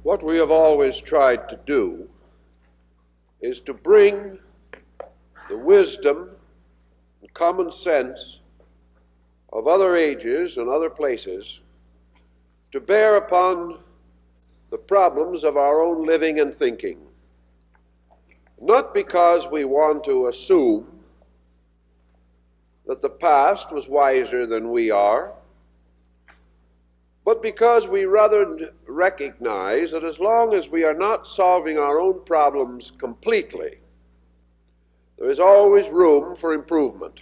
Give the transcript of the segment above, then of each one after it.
What we have always tried to do is to bring the wisdom and common sense of other ages and other places to bear upon the problems of our own living and thinking. Not because we want to assume that the past was wiser than we are, but because we rather recognize that as long as we are not solving our own problems completely, there is always room for improvement.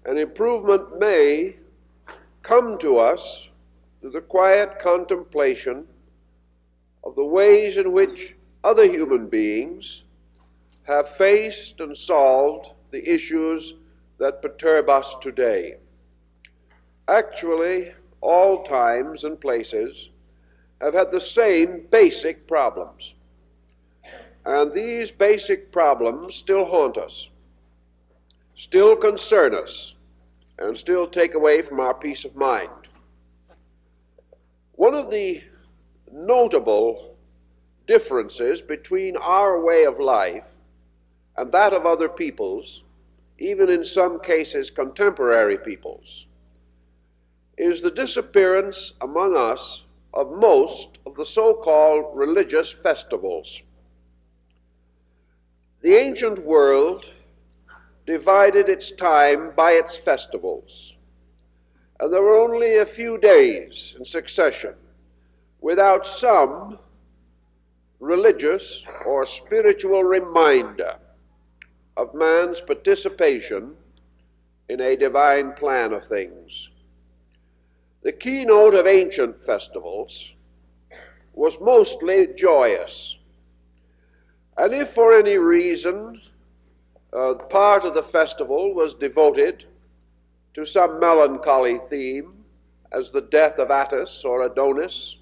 And improvement may come to us through the quiet contemplation of the ways in which other human beings have faced and solved the issues that perturb us today. Actually, all times and places have had the same basic problems. And these basic problems still haunt us, still concern us, and still take away from our peace of mind. One of the notable differences between our way of life and that of other peoples, even in some cases contemporary peoples, is the disappearance among us of most of the so-called religious festivals. The ancient world divided its time by its festivals, and there were only a few days in succession without some religious or spiritual reminder of man's participation in a divine plan of things. The keynote of ancient festivals was mostly joyous. And if for any reason part of the festival was devoted to some melancholy theme, as the death of Attis or Adonis,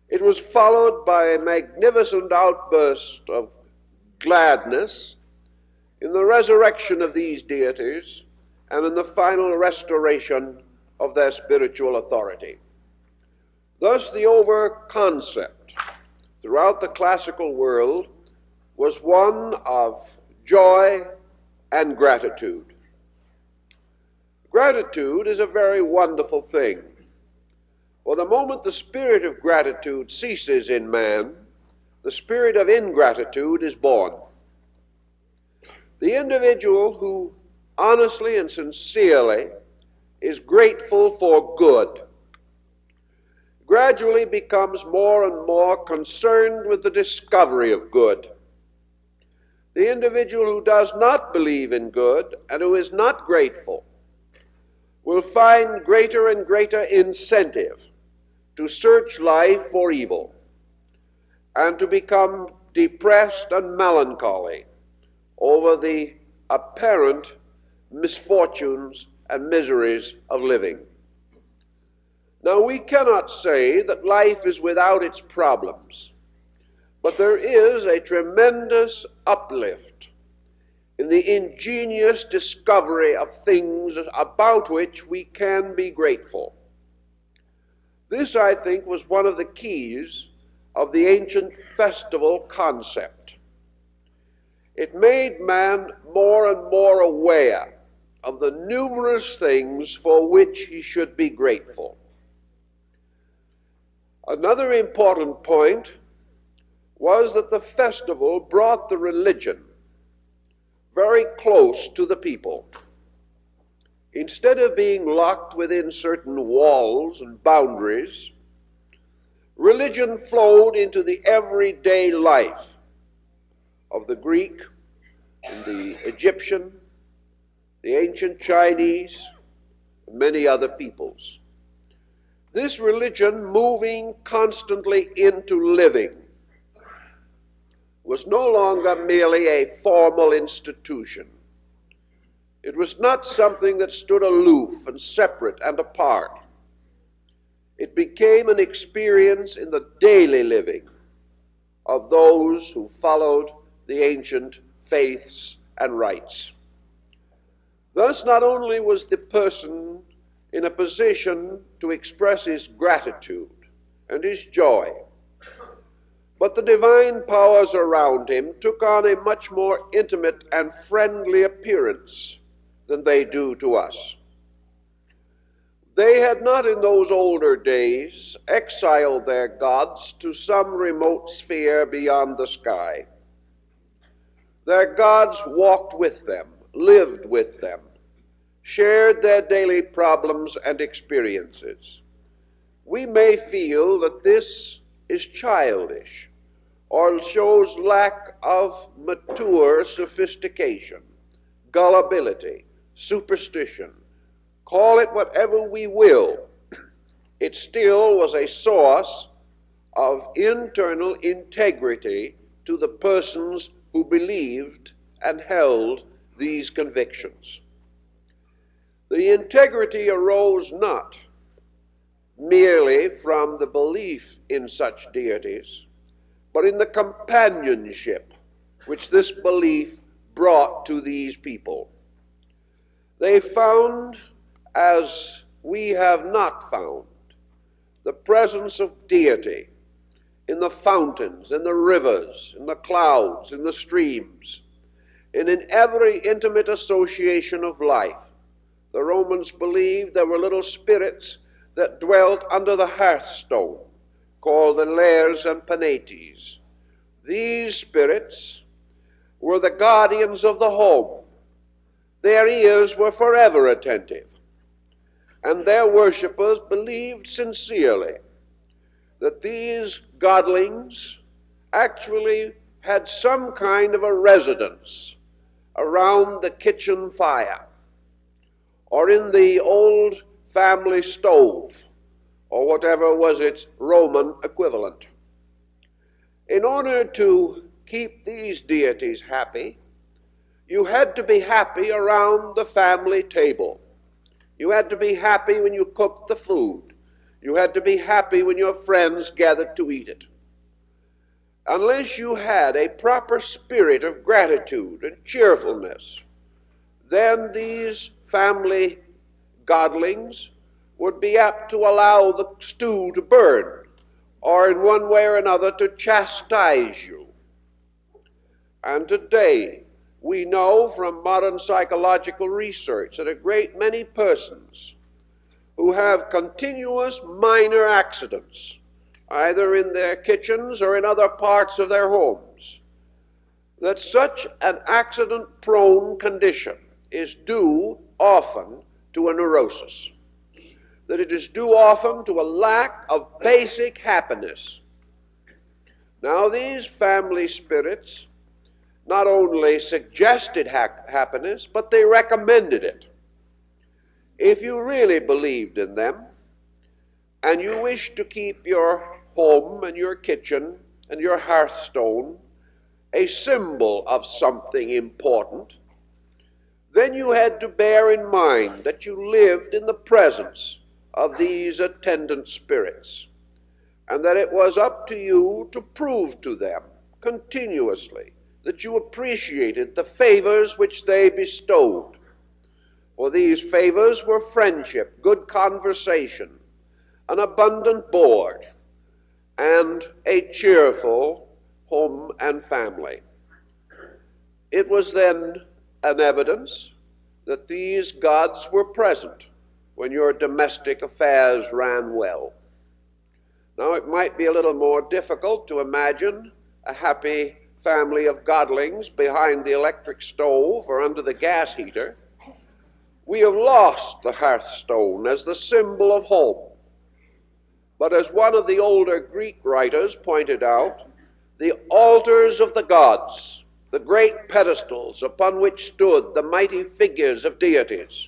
it was followed by a magnificent outburst of gladness in the resurrection of these deities and in the final restoration of their spiritual authority. Thus, the over-concept throughout the classical world was one of joy and gratitude. Gratitude is a very wonderful thing. For the moment the spirit of gratitude ceases in man, the spirit of ingratitude is born. The individual who honestly and sincerely is grateful for good gradually becomes more and more concerned with the discovery of good. The individual who does not believe in good and who is not grateful will find greater and greater incentive to search life for evil and to become depressed and melancholy over the apparent misfortunes and miseries of living. Now, we cannot say that life is without its problems, but there is a tremendous uplift in the ingenious discovery of things about which we can be grateful. This, I think, was one of the keys of the ancient festival concept. It made man more and more aware of the numerous things for which he should be grateful. Another important point was that the festival brought the religion very close to the people. Instead of being locked within certain walls and boundaries, religion flowed into the everyday life of the Greek and the Egyptian, the ancient Chinese, and many other peoples. This religion, moving constantly into living, was no longer merely a formal institution. It was not something that stood aloof and separate and apart. It became an experience in the daily living of those who followed the ancient faiths and rites. Thus, not only was the person in a position to express his gratitude and his joy. But the divine powers around him took on a much more intimate and friendly appearance than they do to us. They had not in those older days exiled their gods to some remote sphere beyond the sky. Their gods walked with them, lived with them, shared their daily problems and experiences. We may feel that this is childish or shows lack of mature sophistication, gullibility, superstition. Call it whatever we will, it still was a source of internal integrity to the persons who believed and held these convictions. The integrity arose not merely from the belief in such deities, but in the companionship which this belief brought to these people. They found, as we have not found, the presence of deity in the fountains, in the rivers, in the clouds, in the streams, and in every intimate association of life. The Romans believed there were little spirits that dwelt under the hearthstone, called the Lares and Penates. These spirits were the guardians of the home. Their ears were forever attentive, and their worshippers believed sincerely that these godlings actually had some kind of a residence around the kitchen fire, or in the old family stove, or whatever was its Roman equivalent. In order to keep these deities happy, you had to be happy around the family table. You had to be happy when you cooked the food. You had to be happy when your friends gathered to eat it. Unless you had a proper spirit of gratitude and cheerfulness, then these family godlings would be apt to allow the stew to burn, or in one way or another to chastise you. And today, we know from modern psychological research that a great many persons who have continuous minor accidents, either in their kitchens or in other parts of their homes, that such an accident-prone condition is due often to a neurosis, that it is due often to a lack of basic happiness. Now, these family spirits not only suggested happiness, but they recommended it. If you really believed in them, and you wished to keep your home and your kitchen and your hearthstone a symbol of something important, then you had to bear in mind that you lived in the presence of these attendant spirits, and that it was up to you to prove to them continuously that you appreciated the favors which they bestowed. For these favors were friendship, good conversation, an abundant board, and a cheerful home and family. It was then an evidence that these gods were present when your domestic affairs ran well. Now, it might be a little more difficult to imagine a happy family of godlings behind the electric stove or under the gas heater. We have lost the hearthstone as the symbol of home. But as one of the older Greek writers pointed out, the altars of the gods, the great pedestals upon which stood the mighty figures of deities,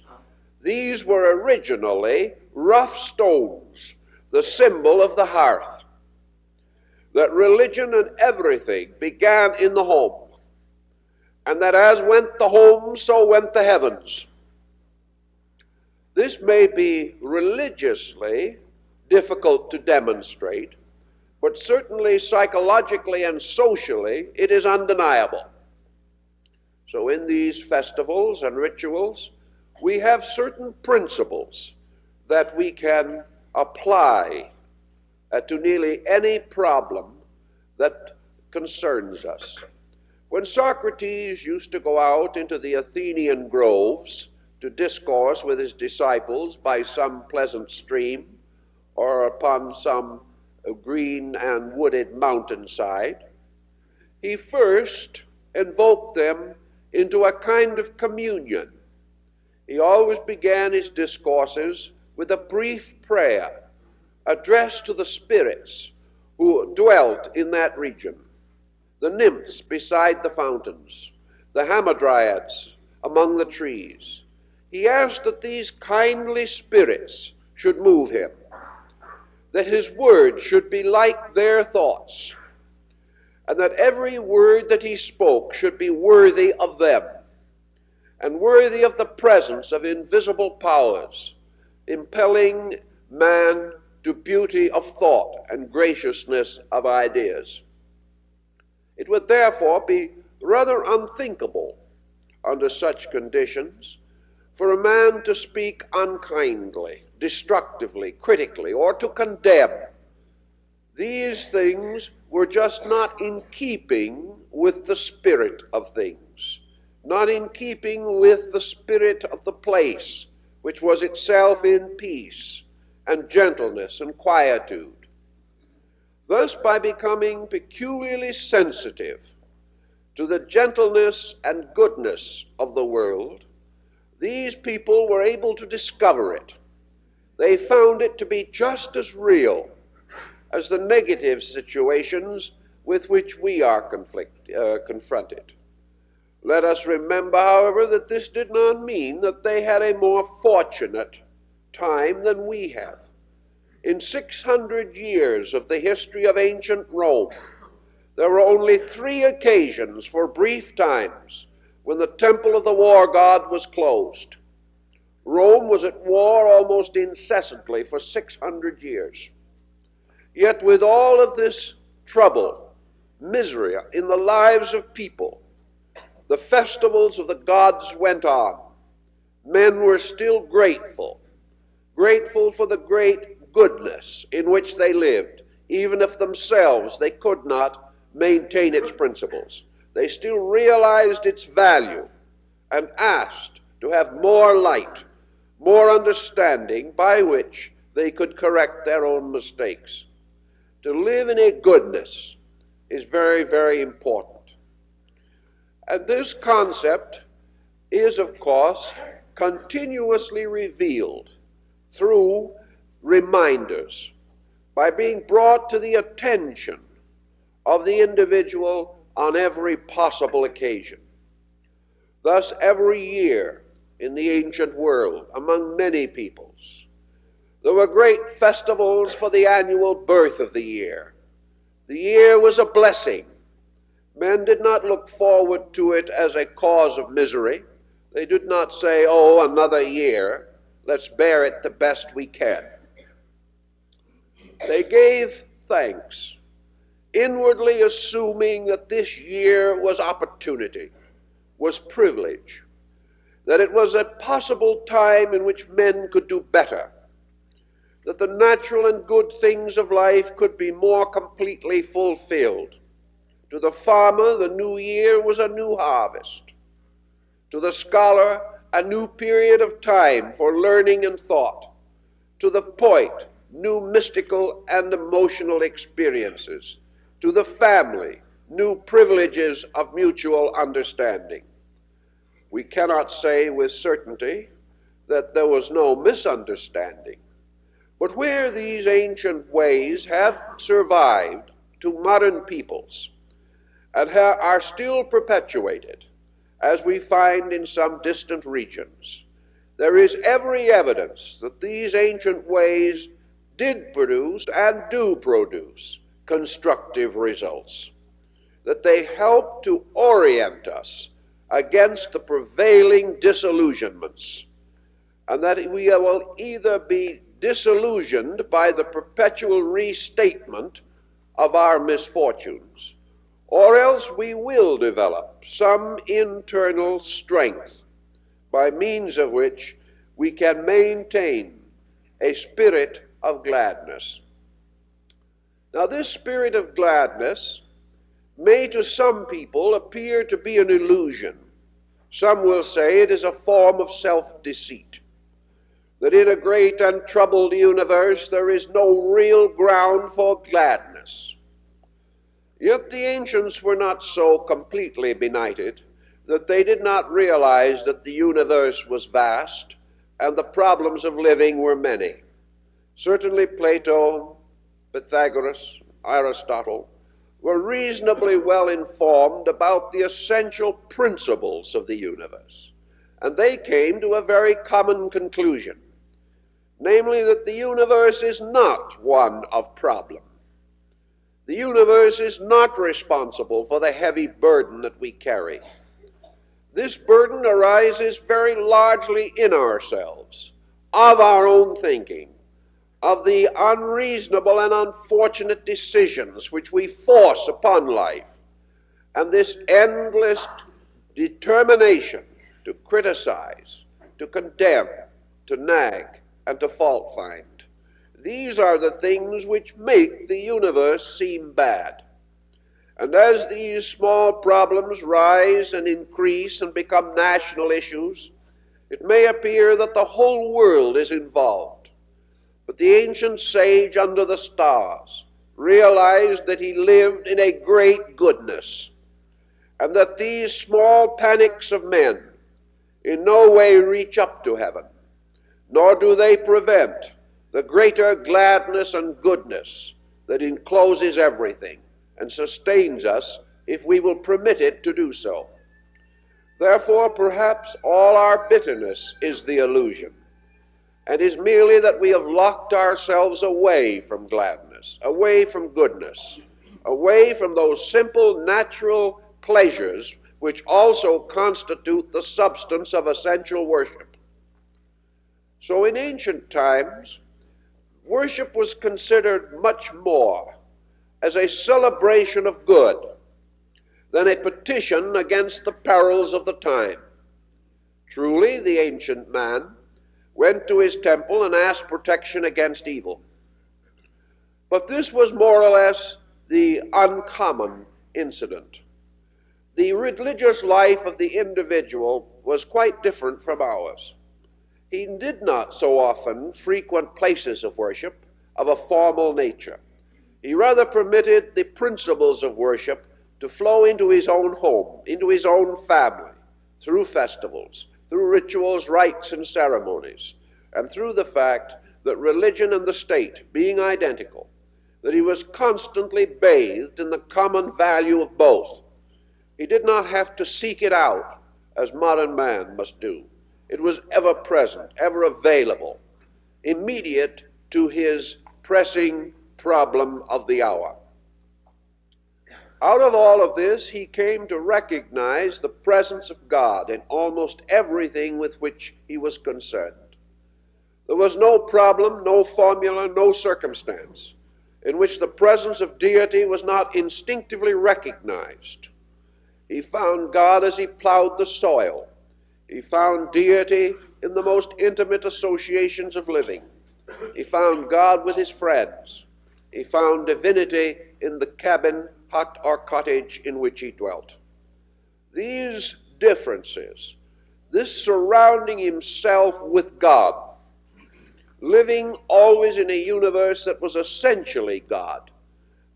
these were originally rough stones, the symbol of the hearth. That religion and everything began in the home, and that as went the home, so went the heavens. This may be religiously difficult to demonstrate, but certainly psychologically and socially it is undeniable. So in these festivals and rituals, we have certain principles that we can apply to nearly any problem that concerns us. When Socrates used to go out into the Athenian groves to discourse with his disciples by some pleasant stream or upon some green and wooded mountainside, he first invoked them into a kind of communion. He always began his discourses with a brief prayer addressed to the spirits who dwelt in that region, the nymphs beside the fountains, the hamadryads among the trees. He asked that these kindly spirits should move him, that his words should be like their thoughts, and that every word that he spoke should be worthy of them, and worthy of the presence of invisible powers, impelling man to beauty of thought and graciousness of ideas. It would therefore be rather unthinkable under such conditions for a man to speak unkindly, destructively, critically, or to condemn. These things were just not in keeping with the spirit of things, not in keeping with the spirit of the place, which was itself in peace and gentleness and quietude. Thus, by becoming peculiarly sensitive to the gentleness and goodness of the world, these people were able to discover it. They found it to be just as real as the negative situations with which we are confronted. Let us remember, however, that this did not mean that they had a more fortunate time than we have. In 600 years of the history of ancient Rome, there were only 3 occasions for brief times when the temple of the war god was closed. Rome was at war almost incessantly for 600 years. Yet with all of this trouble, misery in the lives of people, the festivals of the gods went on. Men were still grateful for the great goodness in which they lived, even if themselves they could not maintain its principles. They still realized its value and asked to have more light, more understanding by which they could correct their own mistakes. To live in a goodness is very, very important. And this concept is, of course, continuously revealed through reminders, by being brought to the attention of the individual on every possible occasion. Thus, every year in the ancient world, among many peoples, there were great festivals for the annual birth of the year. The year was a blessing. Men did not look forward to it as a cause of misery. They did not say, oh, another year, let's bear it the best we can. They gave thanks, inwardly assuming that this year was opportunity, was privilege, that it was a possible time in which men could do better, that the natural and good things of life could be more completely fulfilled. To the farmer, the new year was a new harvest. To the scholar, a new period of time for learning and thought. To the poet, new mystical and emotional experiences. To the family, new privileges of mutual understanding. We cannot say with certainty that there was no misunderstanding. But where these ancient ways have survived to modern peoples and are still perpetuated, as we find in some distant regions, there is every evidence that these ancient ways did produce and do produce constructive results, that they help to orient us against the prevailing disillusionments, and that we will either be disillusioned by the perpetual restatement of our misfortunes, or else we will develop some internal strength by means of which we can maintain a spirit of gladness. Now, this spirit of gladness may to some people appear to be an illusion. Some will say it is a form of self-deceit, that in a great and troubled universe there is no real ground for gladness. Yet the ancients were not so completely benighted that they did not realize that the universe was vast and the problems of living were many. Certainly Plato, Pythagoras, Aristotle were reasonably well informed about the essential principles of the universe, and they came to a very common conclusion, namely that the universe is not one of problem. The universe is not responsible for the heavy burden that we carry. This burden arises very largely in ourselves, of our own thinking, of the unreasonable and unfortunate decisions which we force upon life, and this endless determination to criticize, to condemn, to nag, and to fault find. These are the things which make the universe seem bad. And as these small problems rise and increase and become national issues, it may appear that the whole world is involved. But the ancient sage under the stars realized that he lived in a great goodness, and that these small panics of men in no way reach up to heaven, nor do they prevent the greater gladness and goodness that encloses everything and sustains us if we will permit it to do so. Therefore, perhaps all our bitterness is the illusion, and is merely that we have locked ourselves away from gladness, away from goodness, away from those simple natural pleasures which also constitute the substance of essential worship. So in ancient times, worship was considered much more as a celebration of good than a petition against the perils of the time. Truly, the ancient man went to his temple and asked protection against evil. But this was more or less the uncommon incident. The religious life of the individual was quite different from ours. He did not so often frequent places of worship of a formal nature. He rather permitted the principles of worship to flow into his own home, into his own family, through festivals, through rituals, rites, and ceremonies, and through the fact that religion and the state being identical, that he was constantly bathed in the common value of both. He did not have to seek it out as modern man must do. It was ever present, ever available, immediate to his pressing problem of the hour. Out of all of this, he came to recognize the presence of God in almost everything with which he was concerned. There was no problem, no formula, no circumstance in which the presence of deity was not instinctively recognized. He found God as he plowed the soil. He found deity in the most intimate associations of living. He found God with his friends. He found divinity in the cabin, hut, or cottage in which he dwelt. These differences, this surrounding himself with God, living always in a universe that was essentially God,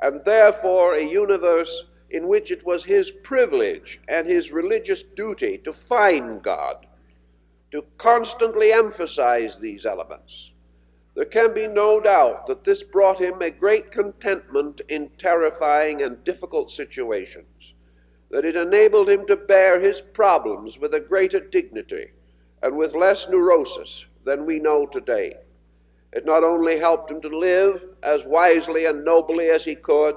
and therefore a universe in which it was his privilege and his religious duty to find God, to constantly emphasize these elements. There can be no doubt that this brought him a great contentment in terrifying and difficult situations, that it enabled him to bear his problems with a greater dignity and with less neurosis than we know today. It not only helped him to live as wisely and nobly as he could,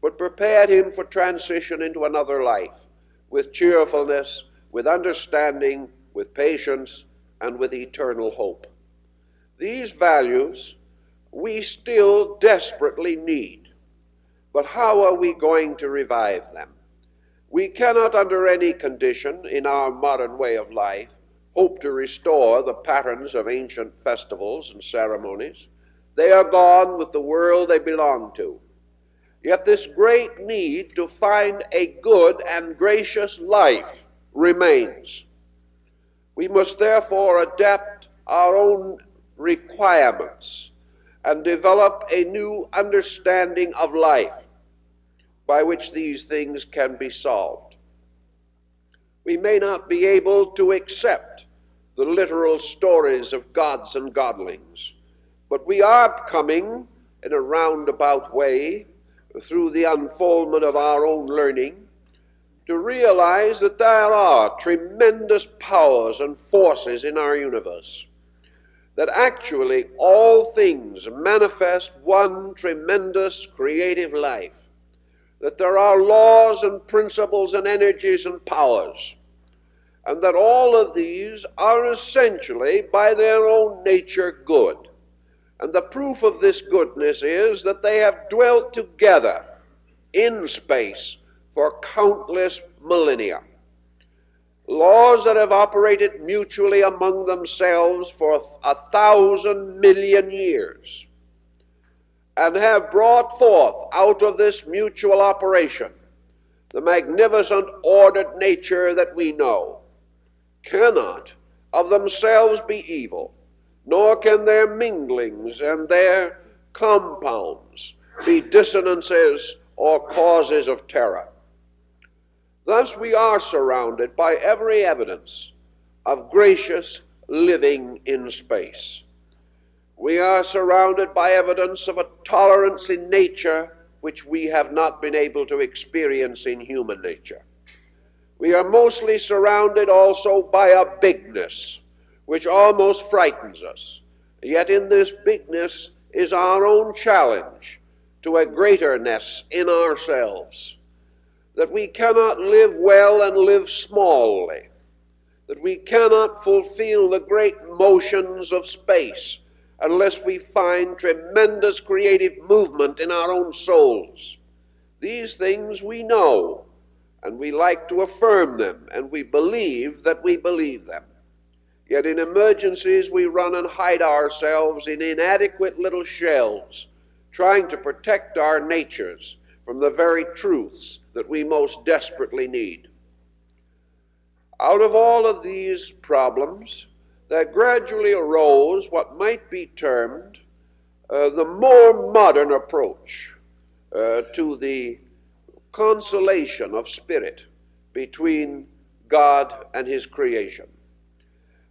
but prepared him for transition into another life, with cheerfulness, with understanding, with patience, and with eternal hope. These values we still desperately need, but how are we going to revive them? We cannot, under any condition in our modern way of life, hope to restore the patterns of ancient festivals and ceremonies. They are gone with the world they belong to. Yet this great need to find a good and gracious life remains. We must therefore adapt our own requirements and develop a new understanding of life by which these things can be solved. We may not be able to accept the literal stories of gods and godlings, but we are coming in a roundabout way through the unfoldment of our own learning to realize that there are tremendous powers and forces in our universe, that actually all things manifest one tremendous creative life, that there are laws and principles and energies and powers, and that all of these are essentially by their own nature good. And the proof of this goodness is that they have dwelt together in space for countless millennia. Laws that have operated mutually among themselves for 1,000 million years, and have brought forth out of this mutual operation the magnificent ordered nature that we know, cannot of themselves be evil, nor can their minglings and their compounds be dissonances or causes of terror. Thus we are surrounded by every evidence of gracious living in space. We are surrounded by evidence of a tolerance in nature which we have not been able to experience in human nature. We are mostly surrounded also by a bigness which almost frightens us. Yet in this bigness is our own challenge to a greaterness in ourselves, that we cannot live well and live smallly, that we cannot fulfill the great motions of space unless we find tremendous creative movement in our own souls. These things we know, and we like to affirm them, and we believe that we believe them. Yet in emergencies we run and hide ourselves in inadequate little shells, trying to protect our natures from the very truths that we most desperately need. Out of all of these problems, there gradually arose what might be termed the more modern approach to the consolation of spirit between God and his creation.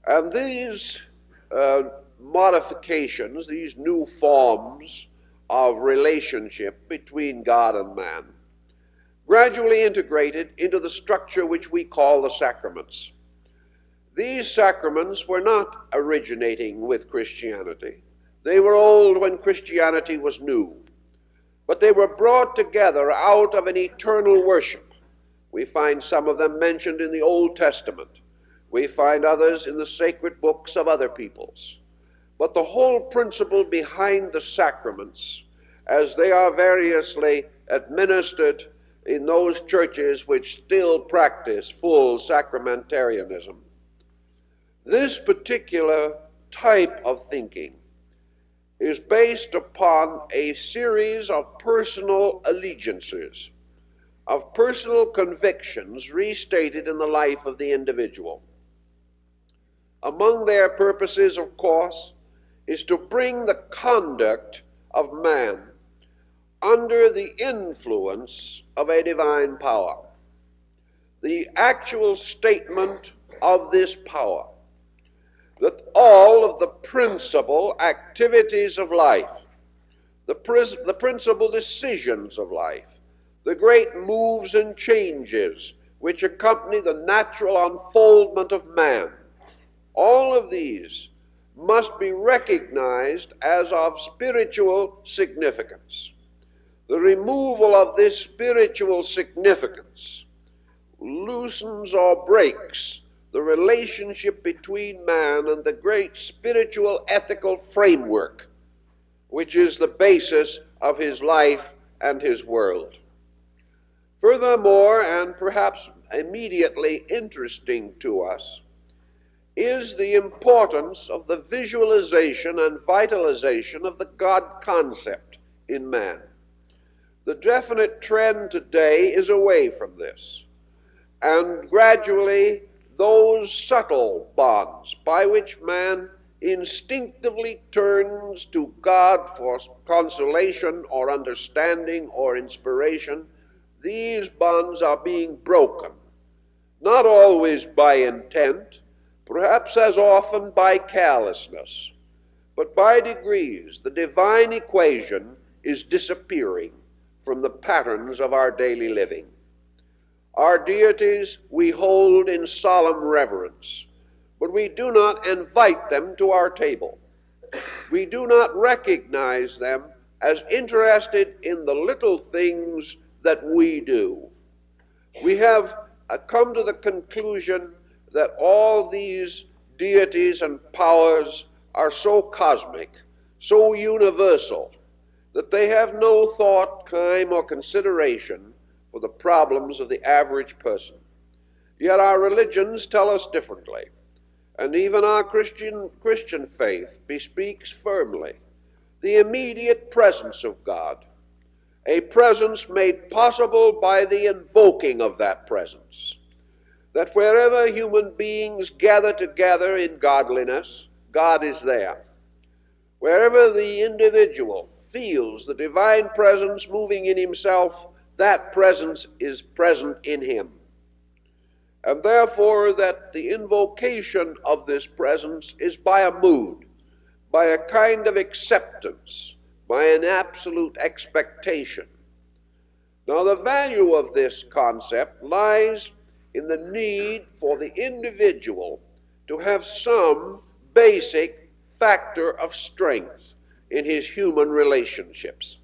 And these modifications, these new forms of relationship between God and man, gradually integrated into the structure which we call the sacraments. These sacraments were not originating with Christianity. They were old when Christianity was new. But they were brought together out of an eternal worship. We find some of them mentioned in the Old Testament. We find others in the sacred books of other peoples. But the whole principle behind the sacraments, as they are variously administered in those churches which still practice full sacramentarianism, this particular type of thinking is based upon a series of personal allegiances, of personal convictions restated in the life of the individual. Among their purposes, of course, is to bring the conduct of man under the influence of a divine power. The actual statement of this power, that all of the principal activities of life, the principal decisions of life, the great moves and changes which accompany the natural unfoldment of man, all of these must be recognized as of spiritual significance. The removal of this spiritual significance loosens or breaks the relationship between man and the great spiritual ethical framework which is the basis of his life and his world. Furthermore, and perhaps immediately interesting to us, is the importance of the visualization and vitalization of the God concept in man. The definite trend today is away from this, and gradually those subtle bonds by which man instinctively turns to God for consolation or understanding or inspiration, these bonds are being broken, not always by intent, perhaps as often by carelessness, but by degrees the divine equation is disappearing from the patterns of our daily living. Our deities we hold in solemn reverence, but we do not invite them to our table. We do not recognize them as interested in the little things that we do. We have come to the conclusion that all these deities and powers are so cosmic, so universal, that they have no thought, time, or consideration for the problems of the average person. Yet our religions tell us differently, and even our Christian faith bespeaks firmly the immediate presence of God, a presence made possible by the invoking of that presence, that wherever human beings gather together in godliness, God is there. Wherever the individual feels the divine presence moving in himself, that presence is present in him. And therefore that the invocation of this presence is by a mood, by a kind of acceptance, by an absolute expectation. Now the value of this concept lies in the need for the individual to have some basic factor of strength in his human relationships.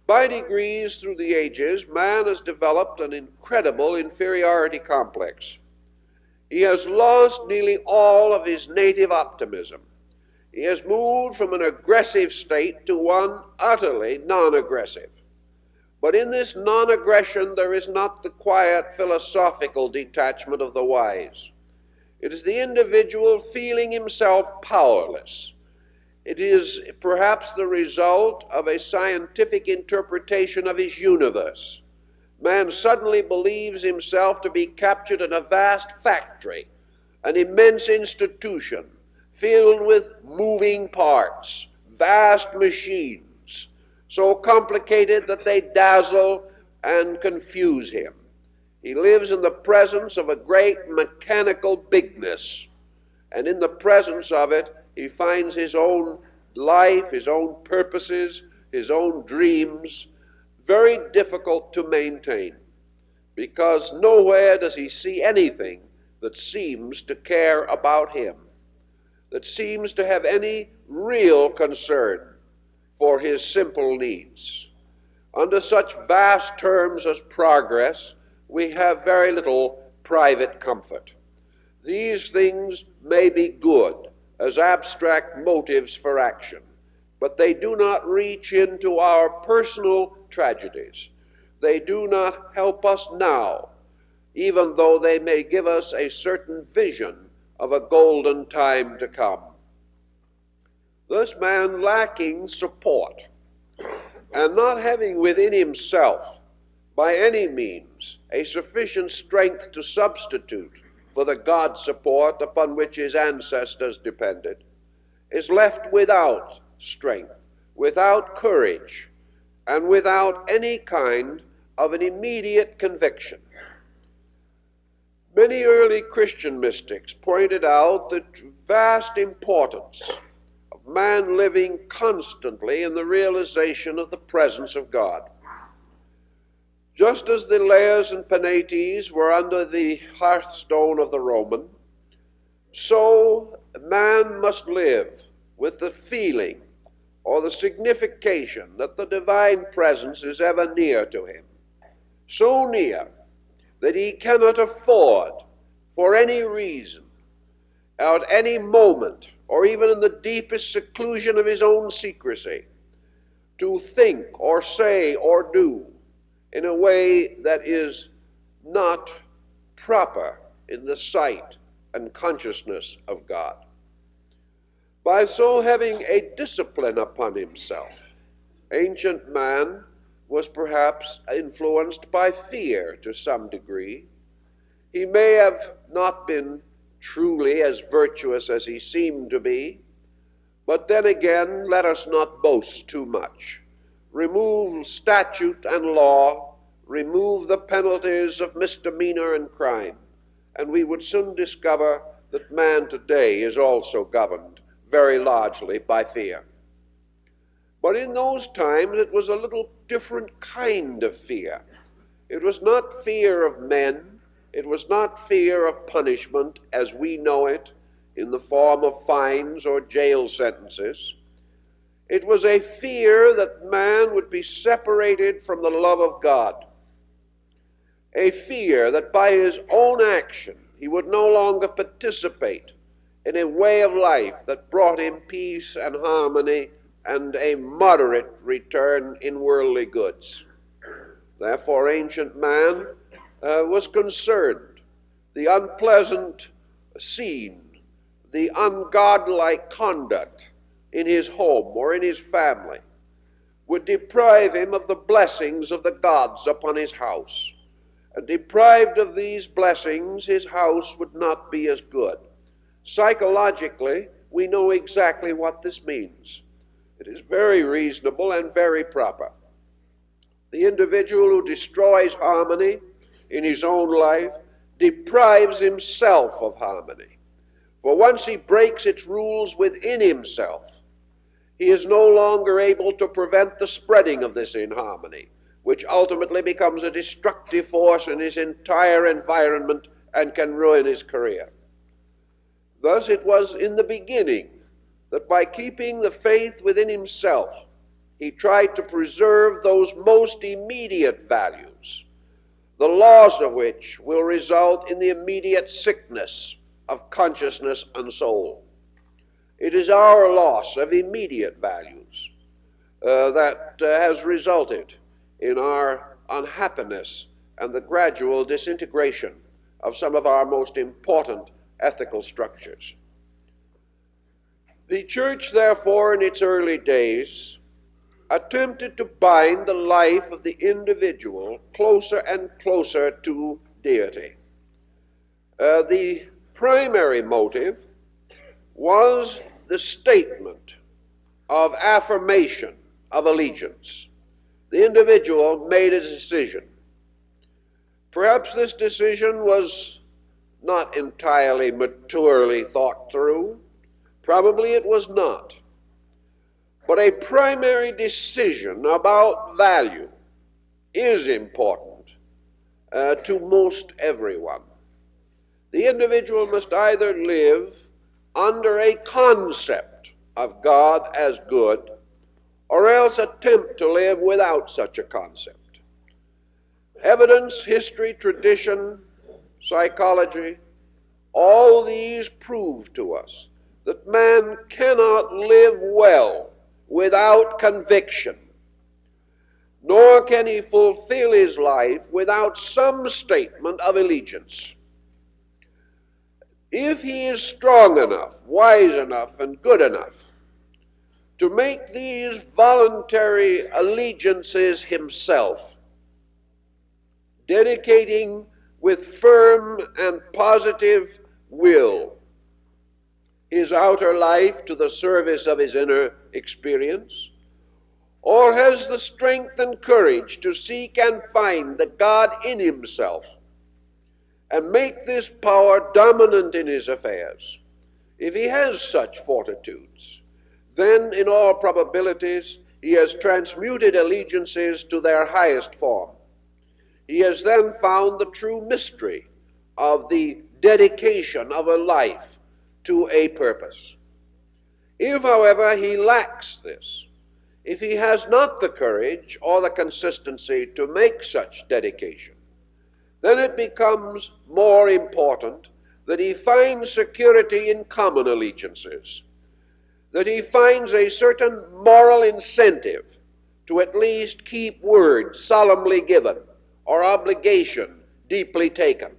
By degrees through the ages, man has developed an incredible inferiority complex. He has lost nearly all of his native optimism. He has moved from an aggressive state to one utterly non-aggressive. But in this non-aggression there is not the quiet philosophical detachment of the wise. It is the individual feeling himself powerless. It is perhaps the result of a scientific interpretation of his universe. Man suddenly believes himself to be captured in a vast factory, an immense institution filled with moving parts, vast machines, so complicated that they dazzle and confuse him. He lives in the presence of a great mechanical bigness, and in the presence of it, he finds his own life, his own purposes, his own dreams very difficult to maintain, because nowhere does he see anything that seems to care about him, that seems to have any real concern for his simple needs. Under such vast terms as progress, we have very little private comfort. These things may be good as abstract motives for action, but they do not reach into our personal tragedies. They do not help us now, even though they may give us a certain vision of a golden time to come. Thus man, lacking support and not having within himself by any means a sufficient strength to substitute for the God support upon which his ancestors depended, is left without strength, without courage, and without any kind of an immediate conviction. Many early Christian mystics pointed out the vast importance of man living constantly in the realization of the presence of God. Just as the Lares and Penates were under the hearthstone of the Roman, so man must live with the feeling or the signification that the divine presence is ever near to him, so near that he cannot afford, for any reason, at any moment, or even in the deepest seclusion of his own secrecy, to think or say or do in a way that is not proper in the sight and consciousness of God. By so having a discipline upon himself, ancient man was perhaps influenced by fear to some degree. He may have not been truly as virtuous as he seemed to be, but then again, let us not boast too much. Remove statute and law, remove the penalties of misdemeanor and crime, and we would soon discover that man today is also governed very largely by fear. But in those times it was a little different kind of fear. It was not fear of men, it was not fear of punishment as we know it in the form of fines or jail sentences. It was a fear that man would be separated from the love of God. A fear that by his own action he would no longer participate in a way of life that brought him peace and harmony and a moderate return in worldly goods. Therefore, ancient man was concerned. The unpleasant scene, the ungodlike conduct in his home or in his family would deprive him of the blessings of the gods upon his house. And deprived of these blessings, his house would not be as good. Psychologically, we know exactly what this means. It is very reasonable and very proper. The individual who destroys harmony in his own life deprives himself of harmony. For once he breaks its rules within himself, he is no longer able to prevent the spreading of this inharmony, which ultimately becomes a destructive force in his entire environment and can ruin his career. Thus it was in the beginning that by keeping the faith within himself, he tried to preserve those most immediate values, the loss of which will result in the immediate sickness of consciousness and soul. It is our loss of immediate values that has resulted in our unhappiness and the gradual disintegration of some of our most important ethical structures. The church, therefore, in its early days, attempted to bind the life of the individual closer and closer to deity. The primary motive was the statement of affirmation of allegiance. The individual made a decision. Perhaps this decision was not entirely maturely thought through. Probably it was not. But a primary decision about value is important to most everyone. The individual must either live under a concept of God as good, or else attempt to live without such a concept. Evidence, history, tradition, psychology, all these prove to us that man cannot live well without conviction, nor can he fulfill his life without some statement of allegiance. If he is strong enough, wise enough, and good enough to make these voluntary allegiances himself, dedicating with firm and positive will his outer life to the service of his inner experience, or has the strength and courage to seek and find the God in himself and make this power dominant in his affairs, if he has such fortitudes, then in all probabilities he has transmuted allegiances to their highest form. He has then found the true mystery of the dedication of a life to a purpose. If, however, he lacks this, if he has not the courage or the consistency to make such dedication, then it becomes more important that he finds security in common allegiances, that he finds a certain moral incentive to at least keep word solemnly given or obligation deeply taken.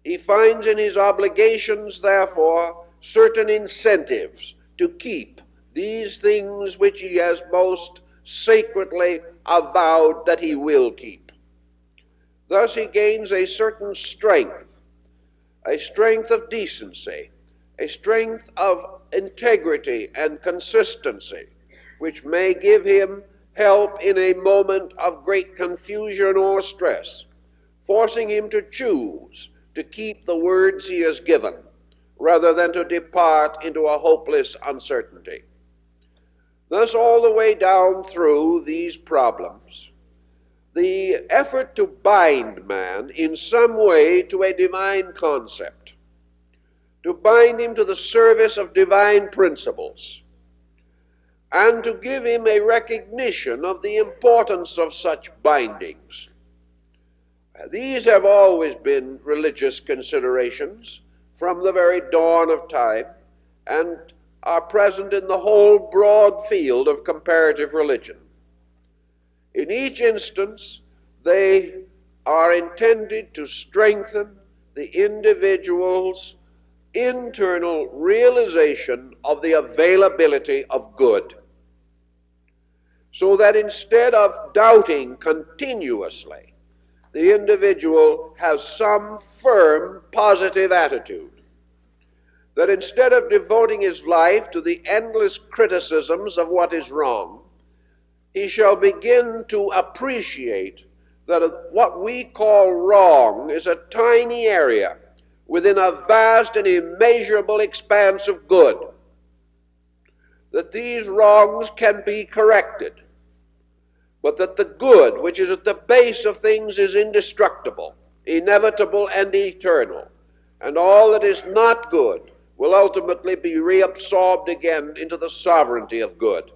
He finds in his obligations, therefore, certain incentives to keep these things which he has most sacredly avowed that he will keep. Thus he gains a certain strength of decency, a strength of integrity and consistency, which may give him help in a moment of great confusion or stress, forcing him to choose to keep the words he has given, rather than to depart into a hopeless uncertainty. Thus, all the way down through these problems, the effort to bind man in some way to a divine concept, to bind him to the service of divine principles, and to give him a recognition of the importance of such bindings. These have always been religious considerations from the very dawn of time, and are present in the whole broad field of comparative religion. In each instance, they are intended to strengthen the individual's internal realization of the availability of good, so that instead of doubting continuously, the individual has some firm positive attitude, that instead of devoting his life to the endless criticisms of what is wrong, he shall begin to appreciate that what we call wrong is a tiny area within a vast and immeasurable expanse of good, that these wrongs can be corrected, but that the good which is at the base of things is indestructible, inevitable, and eternal, and all that is not good will ultimately be reabsorbed again into the sovereignty of good.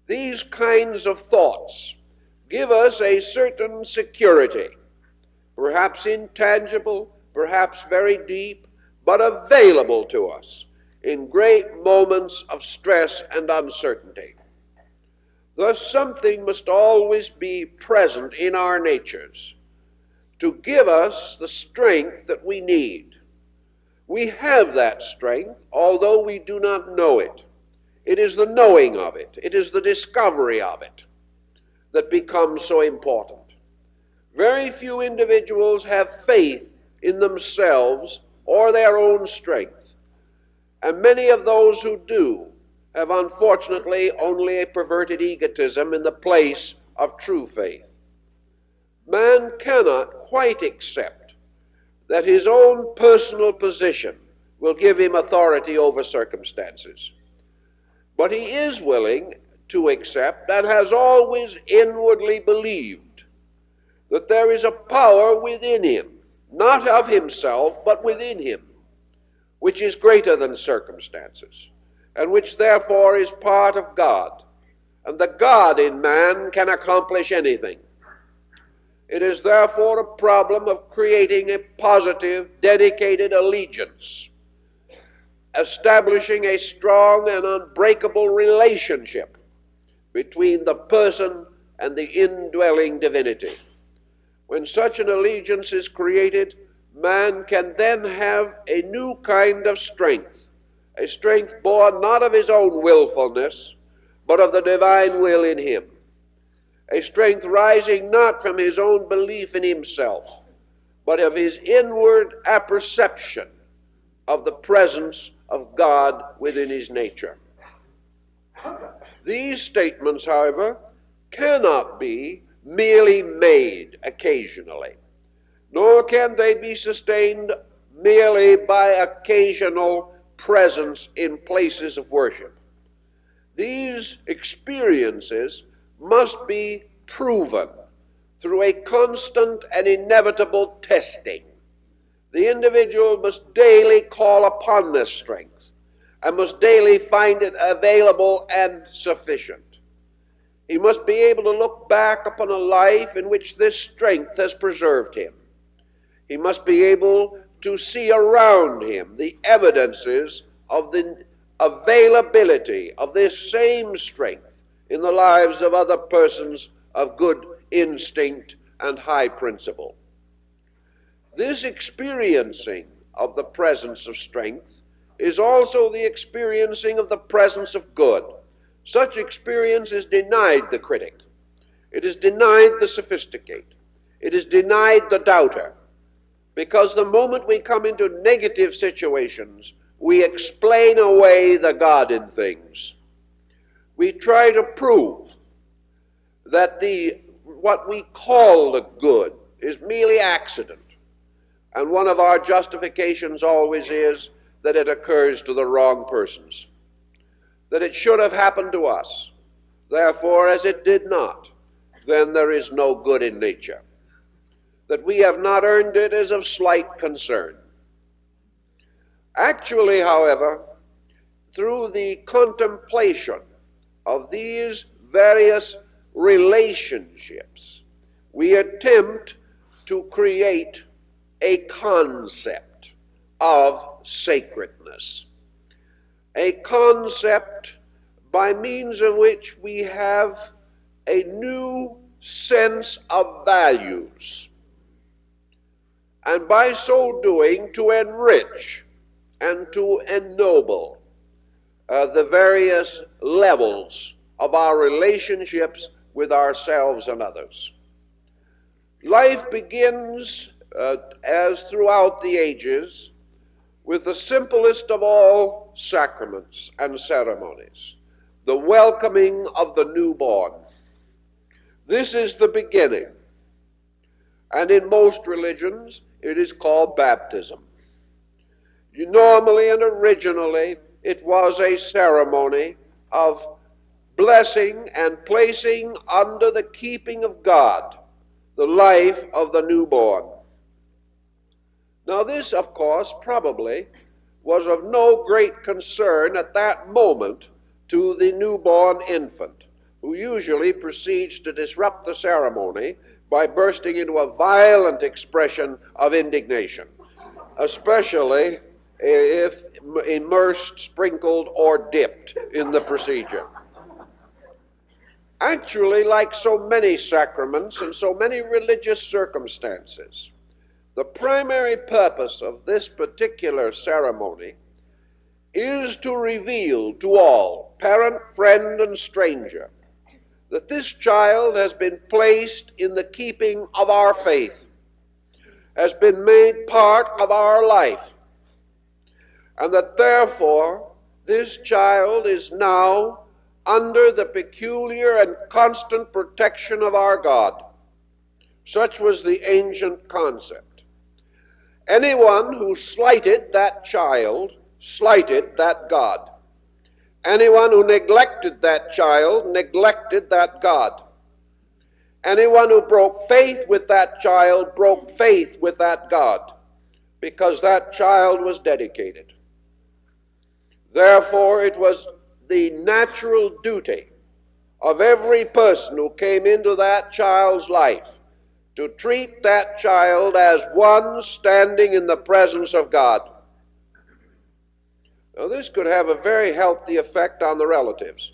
These kinds of thoughts give us a certain security, perhaps intangible, perhaps very deep, but available to us in great moments of stress and uncertainty. Thus, something must always be present in our natures to give us the strength that we need. We have that strength, although we do not know it. It is the knowing of it, it is the discovery of it that becomes so important. Very few individuals have faith in themselves or their own strength, and many of those who do have unfortunately only a perverted egotism in the place of true faith. Man cannot quite accept that his own personal position will give him authority over circumstances, but he is willing to accept, and has always inwardly believed, that there is a power within him, not of himself, but within him, which is greater than circumstances, and which therefore is part of God. And the God in man can accomplish anything. It is therefore a problem of creating a positive, dedicated allegiance, establishing a strong and unbreakable relationship between the person and the indwelling divinity. When such an allegiance is created, man can then have a new kind of strength, a strength born not of his own willfulness, but of the divine will in him, a strength rising not from his own belief in himself, but of his inward apperception of the presence of God within his nature. These statements, however, cannot be merely made occasionally, nor can they be sustained merely by occasional presence in places of worship. These experiences must be proven through a constant and inevitable testing. The individual must daily call upon this strength, and must daily find it available and sufficient. He must be able to look back upon a life in which this strength has preserved him. He must be able to see around him the evidences of the availability of this same strength in the lives of other persons of good instinct and high principle. This experiencing of the presence of strength is also the experiencing of the presence of good, Such experience is denied the critic. It is denied the sophisticate. It is denied the doubter. Because the moment we come into negative situations, we explain away the God in things. We try to prove that what we call the good is merely accident. And one of our justifications always is that it occurs to the wrong persons, that it should have happened to us. Therefore, as it did not, then there is no good in nature. That we have not earned it is of slight concern. Actually, however, through the contemplation of these various relationships, we attempt to create a concept of sacredness, a concept by means of which we have a new sense of values, and by so doing to enrich and to ennoble the various levels of our relationships with ourselves and others. Life begins, as throughout the ages, with the simplest of all sacraments and ceremonies, the welcoming of the newborn. This is the beginning, and in most religions it is called baptism. Normally and originally it was a ceremony of blessing and placing under the keeping of God the life of the newborn. Now this, of course, probably was of no great concern at that moment to the newborn infant, who usually proceeds to disrupt the ceremony by bursting into a violent expression of indignation, especially if immersed, sprinkled, or dipped in the procedure. Actually, like so many sacraments and so many religious circumstances, the primary purpose of this particular ceremony is to reveal to all, parent, friend, and stranger, that this child has been placed in the keeping of our faith, has been made part of our life, and that therefore this child is now under the peculiar and constant protection of our God. Such was the ancient concept. Anyone who slighted that child slighted that God. Anyone who neglected that child neglected that God. Anyone who broke faith with that child broke faith with that God, because that child was dedicated. Therefore, it was the natural duty of every person who came into that child's life to treat that child as one standing in the presence of God. Now, this could have a very healthy effect on the relatives.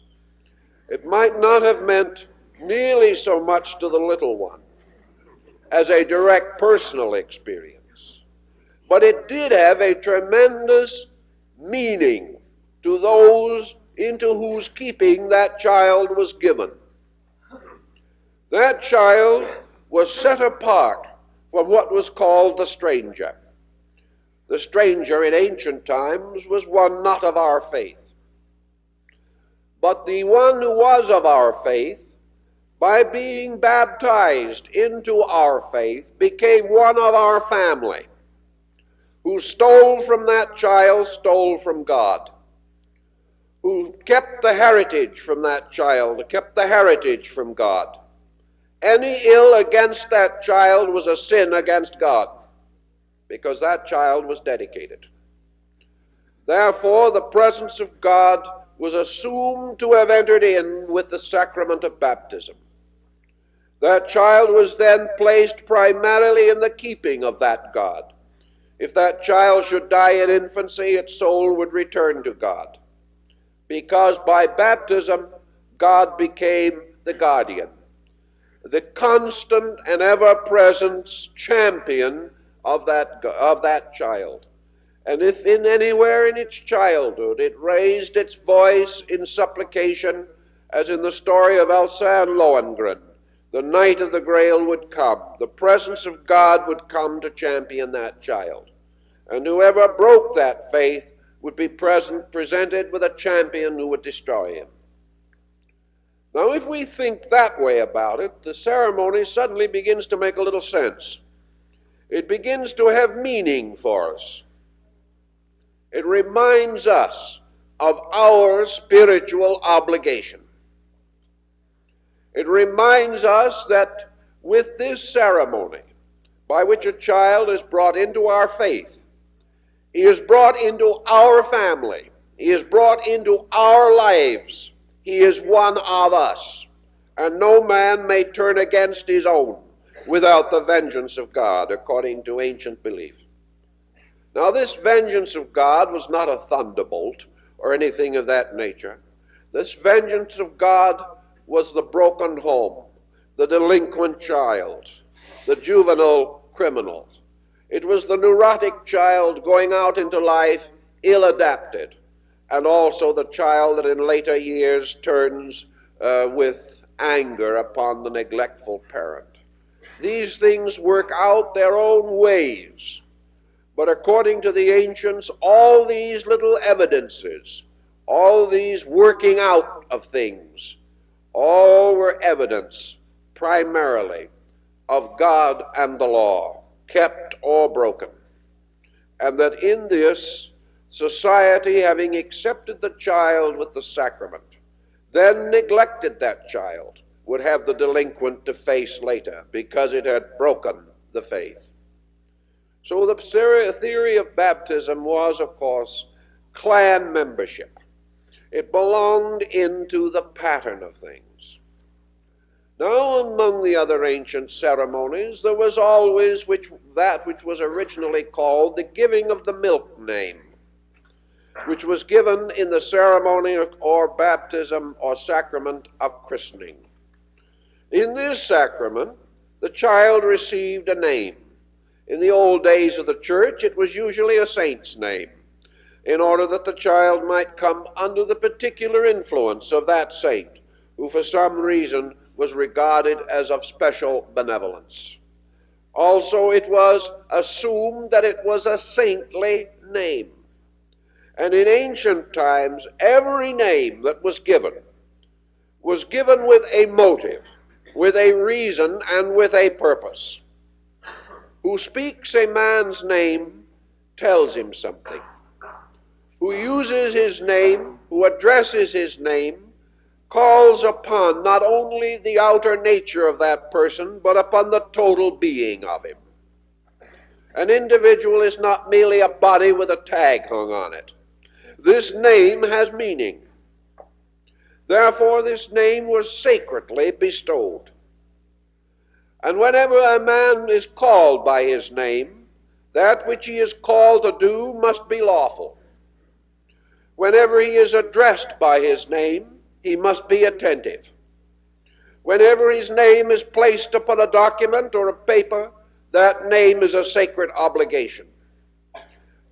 It might not have meant nearly so much to the little one as a direct personal experience, but it did have a tremendous meaning to those into whose keeping that child was given. That child was set apart from what was called the stranger. The stranger in ancient times was one not of our faith. But the one who was of our faith, by being baptized into our faith, became one of our family. Who stole from that child, stole from God. Who kept the heritage from that child, kept the heritage from God. Any ill against that child was a sin against God, because that child was dedicated. Therefore, the presence of God was assumed to have entered in with the sacrament of baptism. That child was then placed primarily in the keeping of that God. If that child should die in infancy, its soul would return to God, because by baptism, God became the guardian, the constant and ever-present champion of that child. And if in anywhere in its childhood it raised its voice in supplication as in the story of Elsa and Lohengrin. The night of the Grail would come. The presence of God would come to champion that child. And whoever broke that faith would be presented with a champion who would destroy him. Now, if we think that way about it, the ceremony suddenly begins to make a little sense. It begins to have meaning for us. It reminds us of our spiritual obligation. It reminds us that with this ceremony, by which a child is brought into our faith, he is brought into our family, he is brought into our lives, he is one of us, and no man may turn against his own without the vengeance of God, according to ancient belief. Now, this vengeance of God was not a thunderbolt or anything of that nature. This vengeance of God was the broken home, the delinquent child, the juvenile criminal. It was the neurotic child going out into life ill-adapted, and also the child that in later years turns with anger upon the neglectful parent. These things work out their own ways, but according to the ancients, all these little evidences, all these working out of things, all were evidence primarily of God and the law, kept or broken. And that in this, society, having accepted the child with the sacrament, then neglected that child, would have the delinquent to face later because it had broken the faith. So the theory of baptism was, of course, clan membership. It belonged into the pattern of things. Now, among the other ancient ceremonies, there was always that which was originally called the giving of the milk name, which was given in the ceremony or baptism or sacrament of christening. In this sacrament, the child received a name. In the old days of the church, it was usually a saint's name, in order that the child might come under the particular influence of that saint, who for some reason was regarded as of special benevolence. Also, it was assumed that it was a saintly name. And in ancient times, every name that was given with a motive, with a reason, and with a purpose. Who speaks a man's name tells him something. Who uses his name, who addresses his name, calls upon not only the outer nature of that person, but upon the total being of him. An individual is not merely a body with a tag hung on it. This name has meaning. Therefore, this name was sacredly bestowed. And whenever a man is called by his name, that which he is called to do must be lawful. Whenever he is addressed by his name, he must be attentive. Whenever his name is placed upon a document or a paper, that name is a sacred obligation.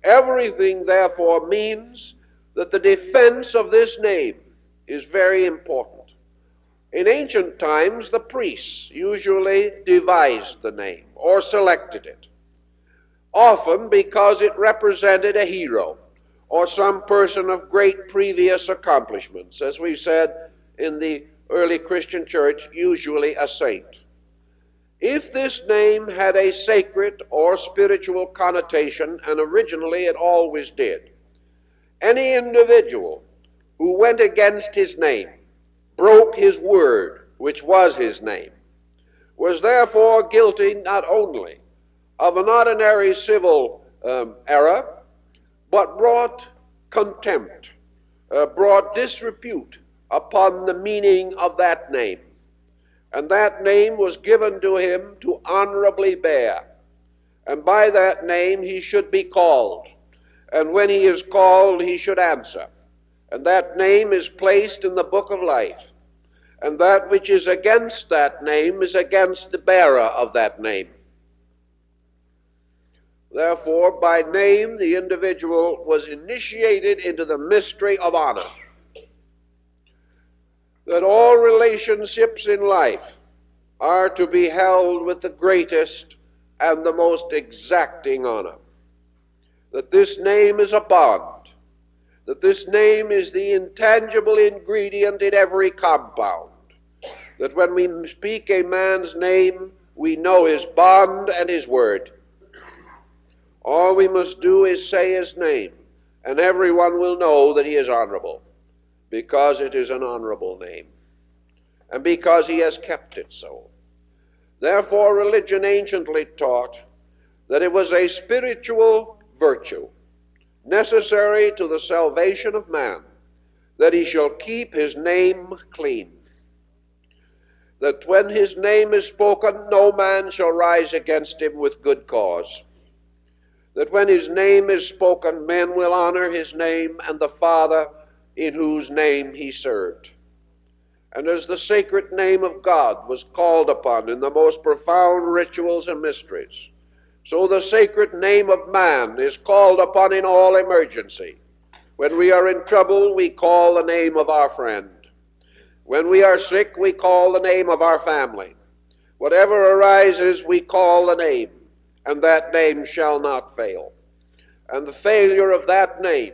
Everything, therefore, means that the defense of this name is very important. In ancient times, the priests usually devised the name or selected it, often because it represented a hero or some person of great previous accomplishments, as we said in the early Christian church, usually a saint. If this name had a sacred or spiritual connotation, and originally it always did, any individual who went against his name, broke his word, which was his name, was therefore guilty not only of an ordinary civil error, but brought contempt, brought disrepute upon the meaning of that name. And that name was given to him to honorably bear. And by that name he should be called. And when he is called, he should answer. And that name is placed in the book of life. And that which is against that name is against the bearer of that name. Therefore, by name, the individual was initiated into the mystery of honor. that all relationships in life are to be held with the greatest and the most exacting honor, that this name is a bond, that this name is the intangible ingredient in every compound, that when we speak a man's name, we know his bond and his word. All we must do is say his name, and everyone will know that he is honorable, because it is an honorable name, and because he has kept it so. Therefore, religion anciently taught that it was a spiritual virtue necessary to the salvation of man, that he shall keep his name clean, that when his name is spoken, no man shall rise against him with good cause, that when his name is spoken, men will honor his name and the Father in whose name he served. And as the sacred name of God was called upon in the most profound rituals and mysteries, so the sacred name of man is called upon in all emergency. When we are in trouble, we call the name of our friend. When we are sick, we call the name of our family. Whatever arises, we call the name, and that name shall not fail. And the failure of that name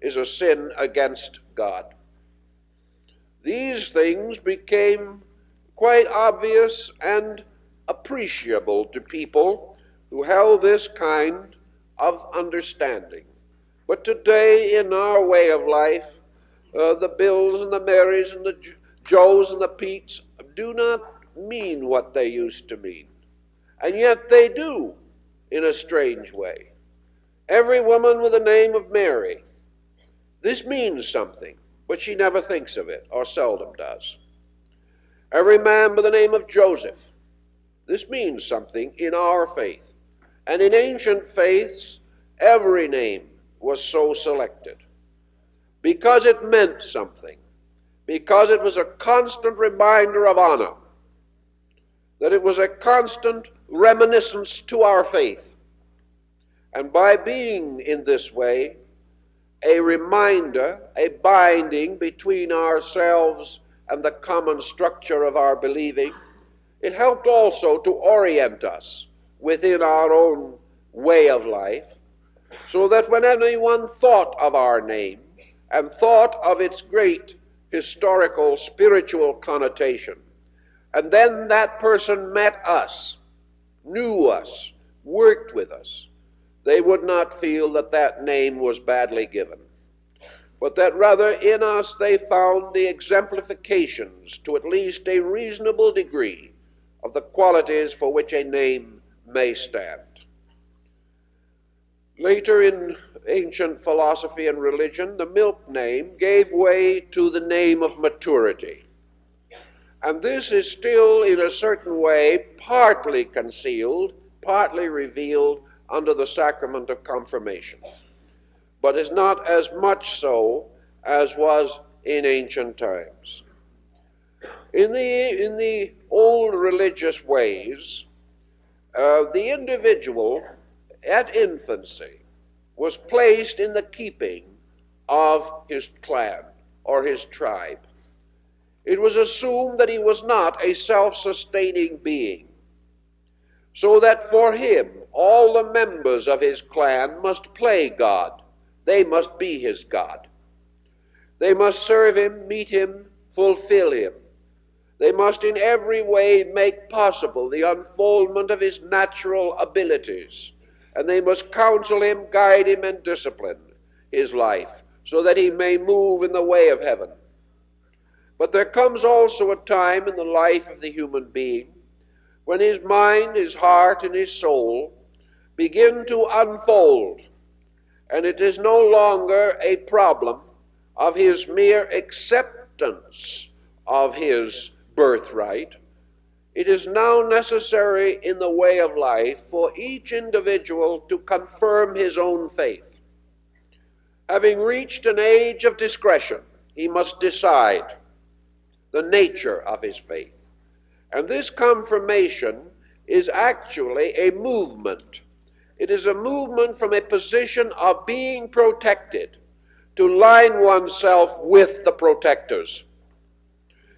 is a sin against God. These things became quite obvious and appreciable to people who held this kind of understanding. But today, in our way of life, the Bills and the Marys and the Joes and the Petes do not mean what they used to mean. And yet they do, in a strange way. Every woman with the name of Mary, this means something, but she never thinks of it, or seldom does. Every man by the name of Joseph, this means something in our faith. And in ancient faiths, every name was so selected, because it meant something, because it was a constant reminder of honor, that it was a constant reminiscence to our faith. And by being in this way, a reminder, a binding between ourselves and the common structure of our believing, it helped also to orient us within our own way of life, so that when anyone thought of our name and thought of its great historical, spiritual connotation, and then that person met us, knew us, worked with us, they would not feel that that name was badly given, but that rather in us they found the exemplifications to at least a reasonable degree of the qualities for which a name may stand. Later in ancient philosophy and religion, the milk name gave way to the name of maturity. And this is still, in a certain way, partly concealed, partly revealed under the sacrament of confirmation, but is not as much so as was in ancient times. In the old religious ways, the individual at infancy was placed in the keeping of his clan or his tribe. It was assumed that he was not a self-sustaining being, so that for him all the members of his clan must play God. They must be his God. They must serve him, meet him, fulfill him. They must in every way make possible the unfoldment of his natural abilities, and they must counsel him, guide him, and discipline his life, so that he may move in the way of heaven. But there comes also a time in the life of the human being when his mind, his heart, and his soul begin to unfold, and it is no longer a problem of his mere acceptance of his birthright. It is now necessary in the way of life for each individual to confirm his own faith. Having reached an age of discretion, he must decide the nature of his faith. And this confirmation is actually a movement. It is a movement from a position of being protected to line oneself with the protectors.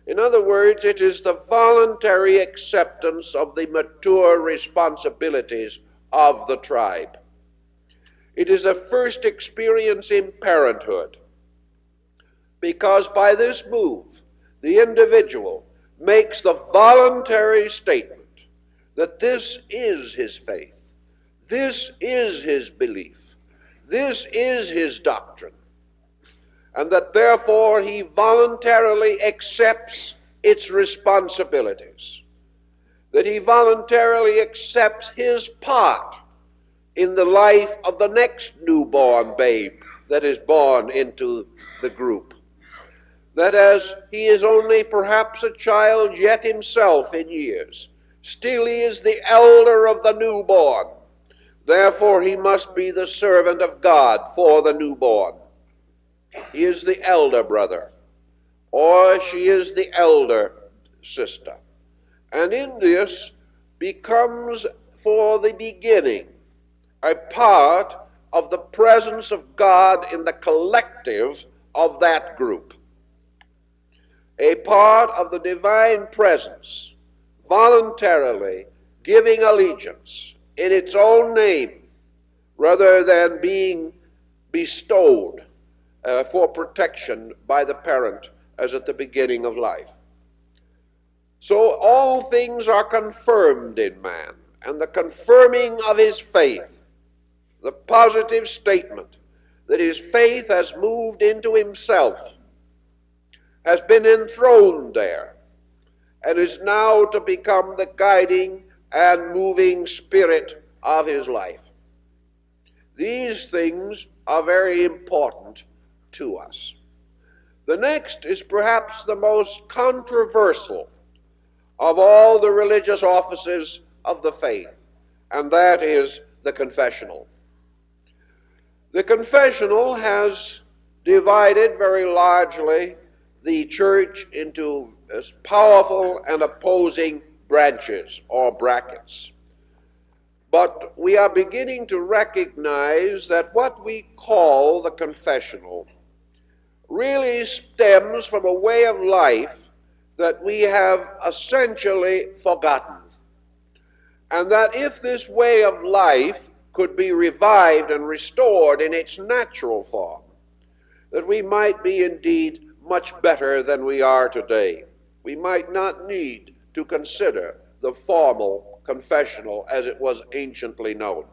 In other words, it is the voluntary acceptance of the mature responsibilities of the tribe. It is a first experience in parenthood, because by this move, the individual makes the voluntary statement that this is his faith, this is his belief, this is his doctrine, and that therefore he voluntarily accepts its responsibilities, that he voluntarily accepts his part in the life of the next newborn babe that is born into the group. That as he is only perhaps a child yet himself in years, still he is the elder of the newborn. Therefore he must be the servant of God for the newborn. He is the elder brother, or she is the elder sister. And in this becomes for the beginning a part of the presence of God in the collective of that group. A part of the divine presence, voluntarily giving allegiance in its own name, rather than being bestowed for protection by the parent as at the beginning of life. So all things are confirmed in man, and the confirming of his faith, the positive statement that his faith has moved into himself, has been enthroned there, and is now to become the guiding and moving spirit of his life. These things are very important to us. The next is perhaps the most controversial of all the religious offices of the faith, and that is the confessional. The confessional has divided very largely the church into as powerful and opposing branches or brackets. But we are beginning to recognize that what we call the confessional really stems from a way of life that we have essentially forgotten. And that if this way of life could be revived and restored in its natural form, that we might be indeed much better than we are today. We might not need to consider the formal confessional as it was anciently known.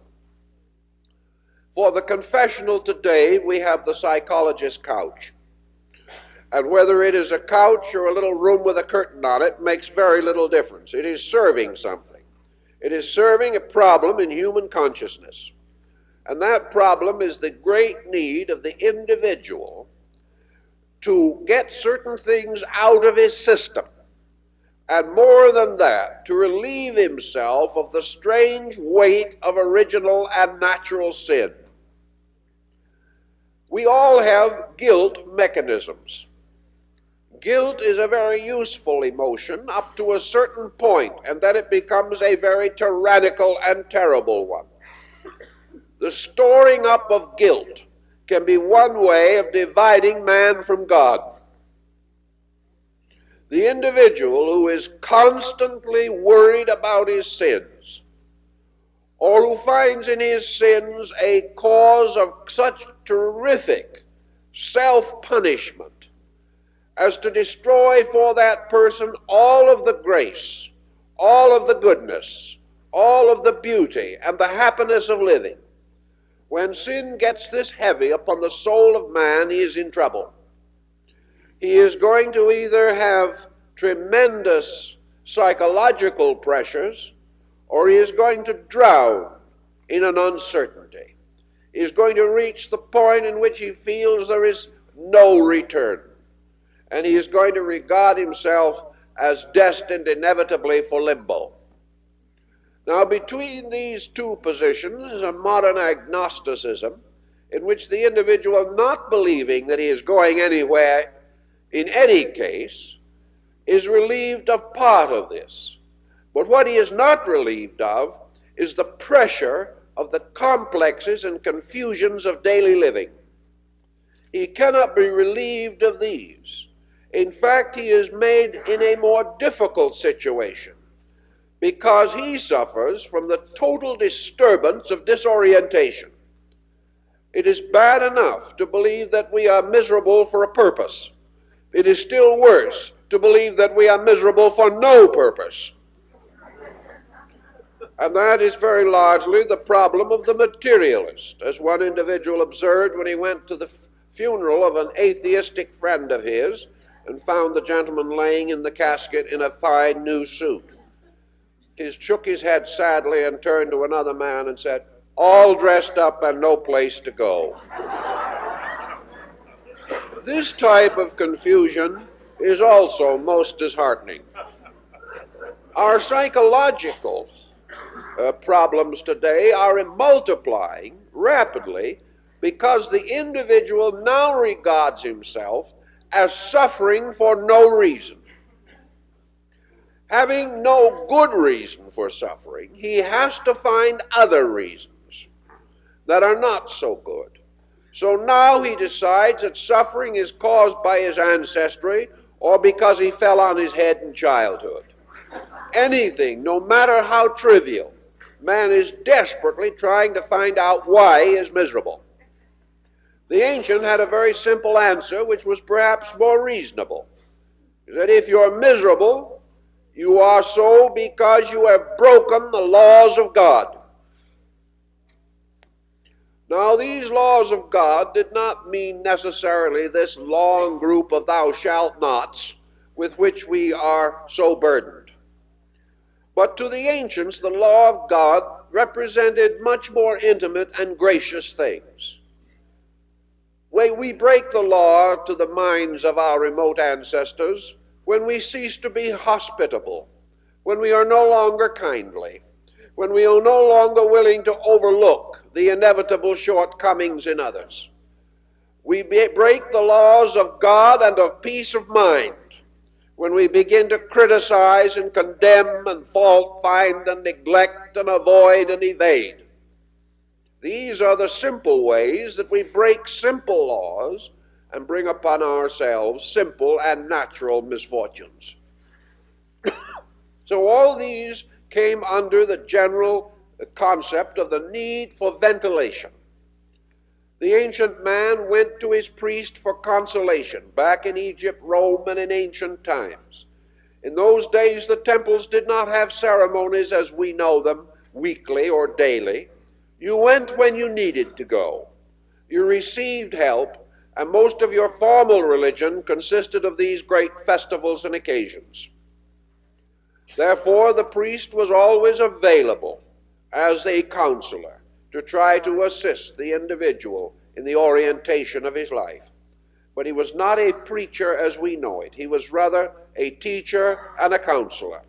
For the confessional today, we have the psychologist's couch. And whether it is a couch or a little room with a curtain on it makes very little difference. It is serving something. It is serving a problem in human consciousness. And that problem is the great need of the individual to get certain things out of his system. And more than that, to relieve himself of the strange weight of original and natural sin. We all have guilt mechanisms. Guilt is a very useful emotion up to a certain point, and then it becomes a very tyrannical and terrible one. The storing up of guilt can be one way of dividing man from God. The individual who is constantly worried about his sins, or who finds in his sins a cause of such terrific self-punishment as to destroy for that person all of the grace, all of the goodness, all of the beauty, and the happiness of living. When sin gets this heavy upon the soul of man, he is in trouble. He is going to either have tremendous psychological pressures, or he is going to drown in an uncertainty. He is going to reach the point in which he feels there is no return, and he is going to regard himself as destined inevitably for limbo. Now, between these two positions is a modern agnosticism in which the individual, not believing that he is going anywhere in any case, is relieved of part of this. But what he is not relieved of is the pressure of the complexes and confusions of daily living. He cannot be relieved of these. In fact, he is made in a more difficult situation because he suffers from the total disturbance of disorientation. It is bad enough to believe that we are miserable for a purpose. It is still worse to believe that we are miserable for no purpose. And that is very largely the problem of the materialist, as one individual observed when he went to the funeral of an atheistic friend of his and found the gentleman laying in the casket in a fine new suit. He shook his head sadly and turned to another man and said, "All dressed up and no place to go." This type of confusion is also most disheartening. Our psychological problems today are multiplying rapidly because the individual now regards himself as suffering for no reason. Having no good reason for suffering, he has to find other reasons that are not so good. So now he decides that suffering is caused by his ancestry or because he fell on his head in childhood. Anything, no matter how trivial, man is desperately trying to find out why he is miserable. The ancient had a very simple answer, which was perhaps more reasonable. He said, if you're miserable, you are so because you have broken the laws of God. Now, these laws of God did not mean necessarily this long group of thou shalt nots with which we are so burdened. But to the ancients, the law of God represented much more intimate and gracious things. We break the law to the minds of our remote ancestors when we cease to be hospitable, when we are no longer kindly, when we are no longer willing to overlook the inevitable shortcomings in others. We break the laws of God and of peace of mind when we begin to criticize and condemn and fault find and neglect and avoid and evade. These are the simple ways that we break simple laws and bring upon ourselves simple and natural misfortunes. So all these came under the general concept of the need for ventilation. The ancient man went to his priest for consolation, back in Egypt, Rome, and in ancient times. In those days, the temples did not have ceremonies as we know them, weekly or daily. You went when you needed to go. You received help, and most of your formal religion consisted of these great festivals and occasions. Therefore, the priest was always available as a counselor to try to assist the individual in the orientation of his life. But he was not a preacher as we know it. He was rather a teacher and a counselor.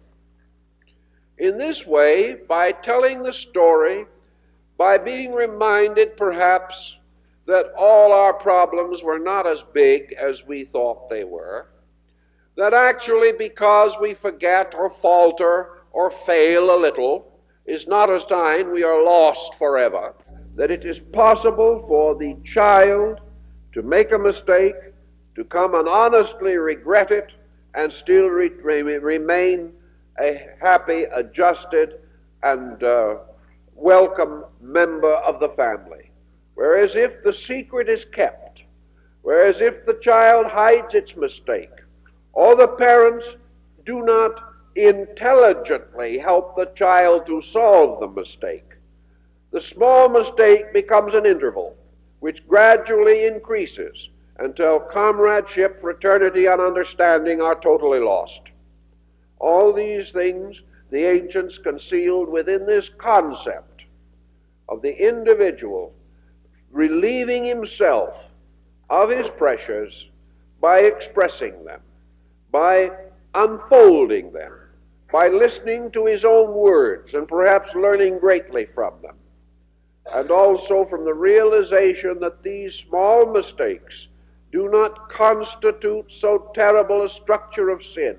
In this way, by telling the story, by being reminded perhaps that all our problems were not as big as we thought they were, that actually because we forget or falter or fail a little is not a sign we are lost forever, that it is possible for the child to make a mistake, to come and honestly regret it, and still remain a happy, adjusted, and welcome member of the family. Whereas if the secret is kept, whereas if the child hides its mistake, or the parents do not intelligently help the child to solve the mistake, the small mistake becomes an interval which gradually increases until comradeship, fraternity, and understanding are totally lost. All these things the ancients concealed within this concept of the individual relieving himself of his pressures by expressing them, by unfolding them, by listening to his own words and perhaps learning greatly from them, and also from the realization that these small mistakes do not constitute so terrible a structure of sin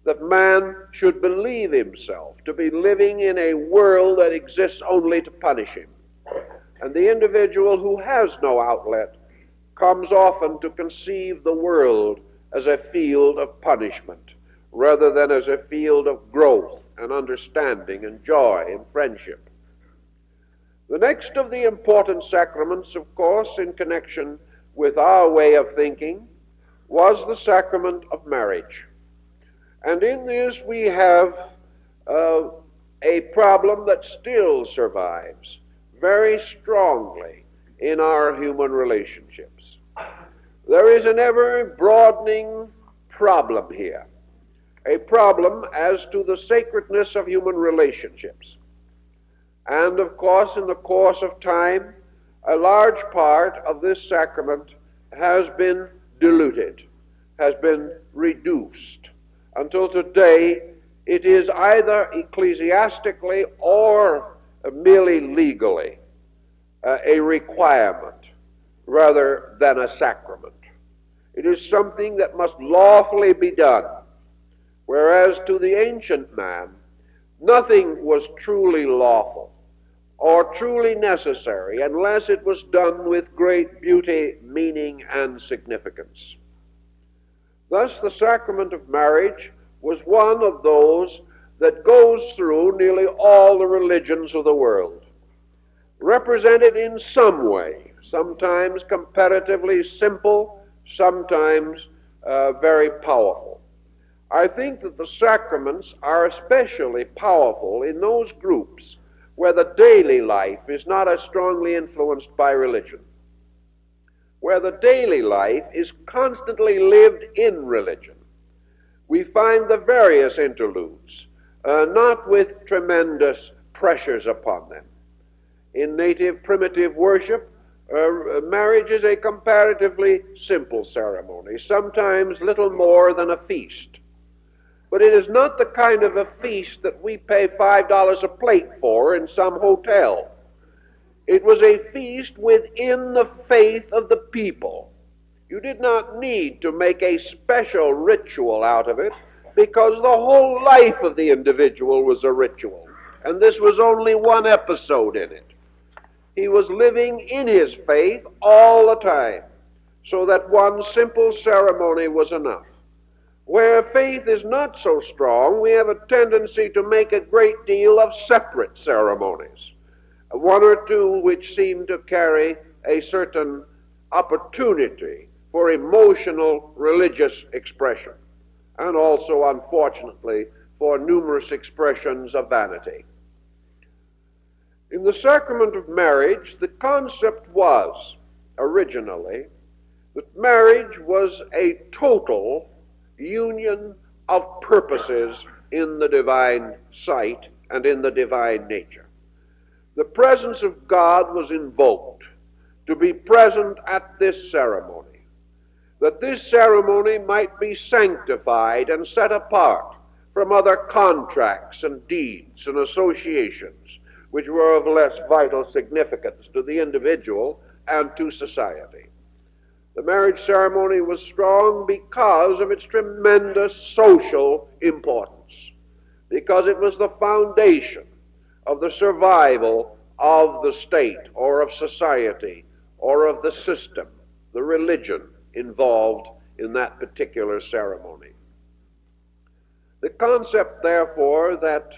that man should believe himself to be living in a world that exists only to punish him. And the individual who has no outlet comes often to conceive the world as a field of punishment, rather than as a field of growth and understanding and joy and friendship. The next of the important sacraments, of course, in connection with our way of thinking, was the sacrament of marriage. And in this we have a problem that still survives very strongly in our human relationships. There is an ever-broadening problem here, a problem as to the sacredness of human relationships. And of course, in the course of time, a large part of this sacrament has been diluted, has been reduced, until today it is either ecclesiastically or merely legally a requirement rather than a sacrament. It is something that must lawfully be done, whereas to the ancient man, nothing was truly lawful or truly necessary unless it was done with great beauty, meaning, and significance. Thus, the sacrament of marriage was one of those that goes through nearly all the religions of the world, represented in some way, sometimes comparatively simple, sometimes very powerful. I think that the sacraments are especially powerful in those groups where the daily life is not as strongly influenced by religion, where the daily life is constantly lived in religion. We find the various interludes, not with tremendous pressures upon them. In native primitive worship, marriage is a comparatively simple ceremony, sometimes little more than a feast. But it is not the kind of a feast that we pay $5 a plate for in some hotel. It was a feast within the faith of the people. You did not need to make a special ritual out of it, because the whole life of the individual was a ritual, and this was only one episode in it. He was living in his faith all the time, so that one simple ceremony was enough. Where faith is not so strong, we have a tendency to make a great deal of separate ceremonies, one or two which seem to carry a certain opportunity for emotional religious expression, and also, unfortunately, for numerous expressions of vanity. In the sacrament of marriage, the concept was, originally, that marriage was a total union of purposes in the divine sight and in the divine nature. The presence of God was invoked to be present at this ceremony, that this ceremony might be sanctified and set apart from other contracts and deeds and associations which were of less vital significance to the individual and to society. The marriage ceremony was strong because of its tremendous social importance, because it was the foundation of the survival of the state or of society or of the system, the religion involved in that particular ceremony. The concept, therefore, that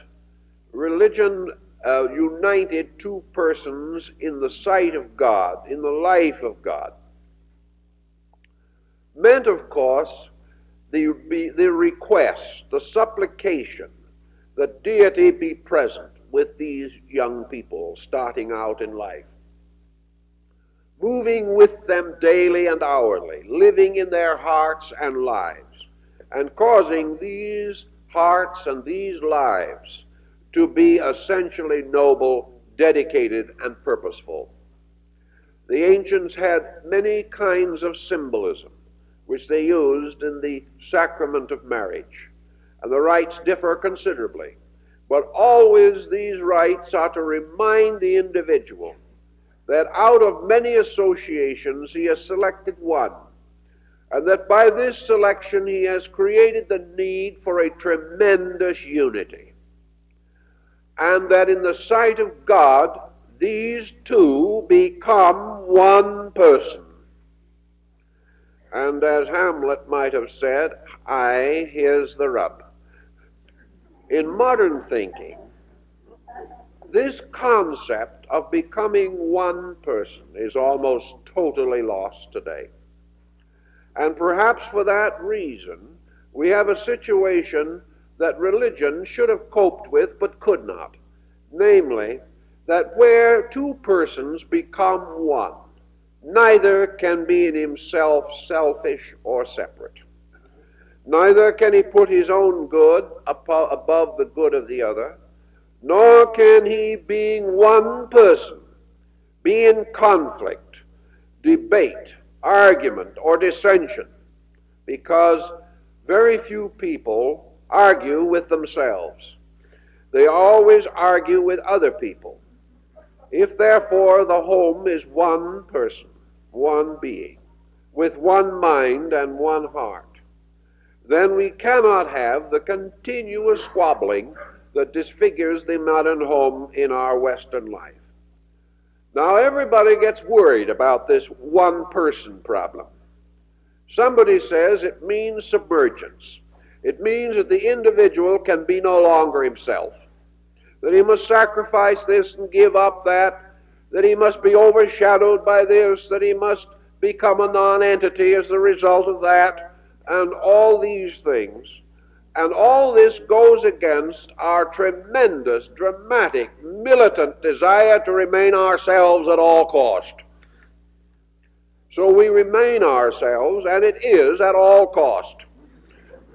religion united two persons in the sight of God, in the life of God, meant, of course, the request, the supplication that deity be present with these young people starting out in life, moving with them daily and hourly, living in their hearts and lives, and causing these hearts and these lives to be essentially noble, dedicated, and purposeful. The ancients had many kinds of symbolism which they used in the sacrament of marriage, and the rites differ considerably, but always these rites are to remind the individual that out of many associations he has selected one, and that by this selection he has created the need for a tremendous unity, and that in the sight of God these two become one person. And as Hamlet might have said, aye, here's the rub. In modern thinking, this concept of becoming one person is almost totally lost today. And perhaps for that reason, we have a situation that religion should have coped with but could not. Namely, that where two persons become one, neither can be in himself selfish or separate. Neither can he put his own good above the good of the other, nor can he, being one person, be in conflict, debate, argument, or dissension, because very few people argue with themselves. They always argue with other people. If therefore the home is one person, one being, with one mind and one heart, then we cannot have the continuous squabbling that disfigures the modern home in our Western life. Now everybody gets worried about this one-person problem. Somebody says it means submergence. It means that the individual can be no longer himself, that he must sacrifice this and give up that, that he must be overshadowed by this, that he must become a non-entity as the result of that, and all these things. And all this goes against our tremendous, dramatic, militant desire to remain ourselves at all cost. So we remain ourselves, and it is at all cost.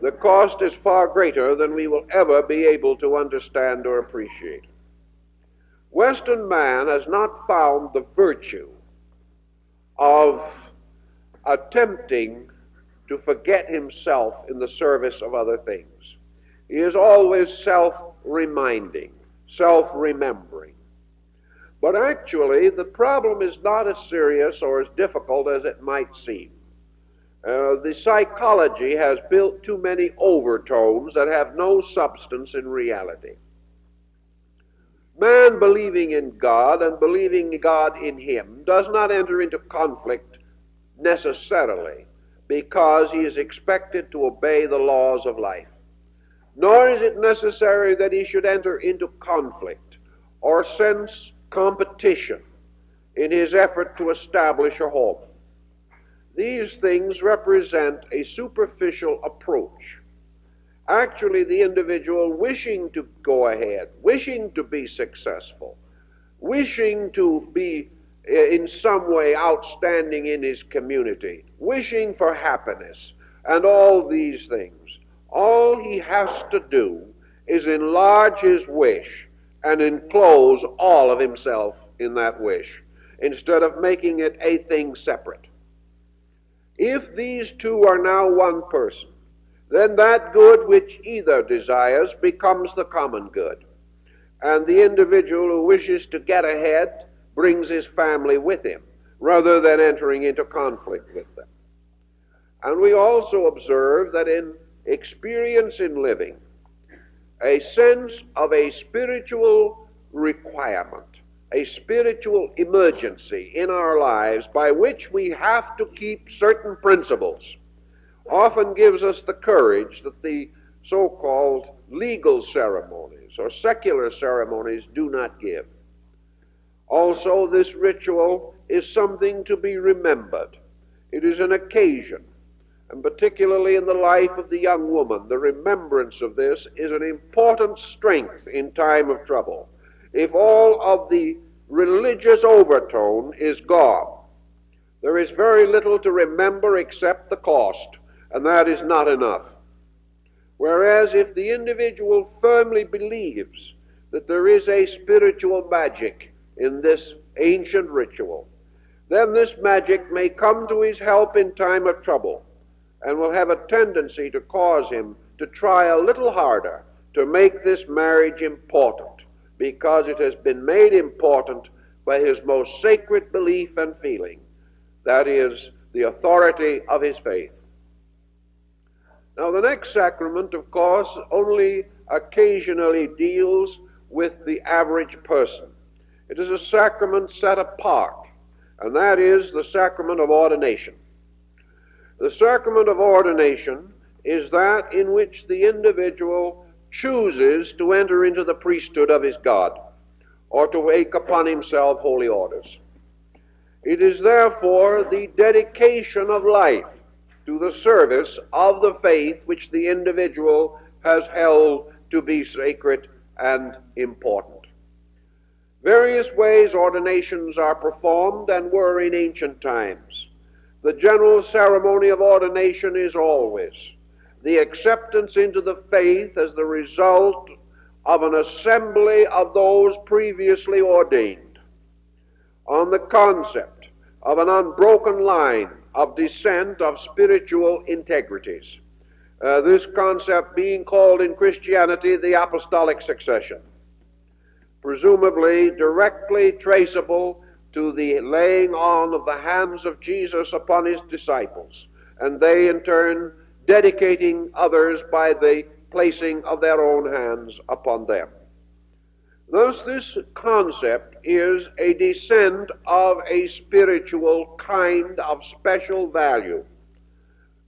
The cost is far greater than we will ever be able to understand or appreciate. Western man has not found the virtue of attempting to forget himself in the service of other things. He is always self-reminding, self-remembering. But actually, the problem is not as serious or as difficult as it might seem. The psychology has built too many overtones that have no substance in reality. Man believing in God and believing God in him does not enter into conflict necessarily because he is expected to obey the laws of life. Nor is it necessary that he should enter into conflict or sense competition in his effort to establish a home. These things represent a superficial approach. Actually, the individual wishing to go ahead, wishing to be successful, wishing to be in some way outstanding in his community, wishing for happiness, and all these things. All he has to do is enlarge his wish and enclose all of himself in that wish, instead of making it a thing separate. If these two are now one person, then that good which either desires becomes the common good, and the individual who wishes to get ahead brings his family with him, rather than entering into conflict with them. And we also observe that in experience in living, a sense of a spiritual requirement, a spiritual emergency in our lives by which we have to keep certain principles, often gives us the courage that the so-called legal ceremonies or secular ceremonies do not give. Also, this ritual is something to be remembered. It is an occasion, and particularly in the life of the young woman, the remembrance of this is an important strength in time of trouble. If all of the religious overtone is gone, there is very little to remember except the cost, and that is not enough. Whereas if the individual firmly believes that there is a spiritual magic in this ancient ritual, then this magic may come to his help in time of trouble, and will have a tendency to cause him to try a little harder to make this marriage important, because it has been made important by his most sacred belief and feeling, that is, the authority of his faith. Now, the next sacrament, of course, only occasionally deals with the average person. It is a sacrament set apart, and that is the sacrament of ordination. The sacrament of ordination is that in which the individual chooses to enter into the priesthood of his God, or to take upon himself holy orders. It is therefore the dedication of life to the service of the faith which the individual has held to be sacred and important. Various ways ordinations are performed and were in ancient times. The general ceremony of ordination is always the acceptance into the faith as the result of an assembly of those previously ordained, on the concept of an unbroken line of descent of spiritual integrities. This concept being called in Christianity the apostolic succession, presumably directly traceable to the laying on of the hands of Jesus upon his disciples, and they in turn dedicating others by the placing of their own hands upon them. Thus, this concept is a descent of a spiritual kind of special value.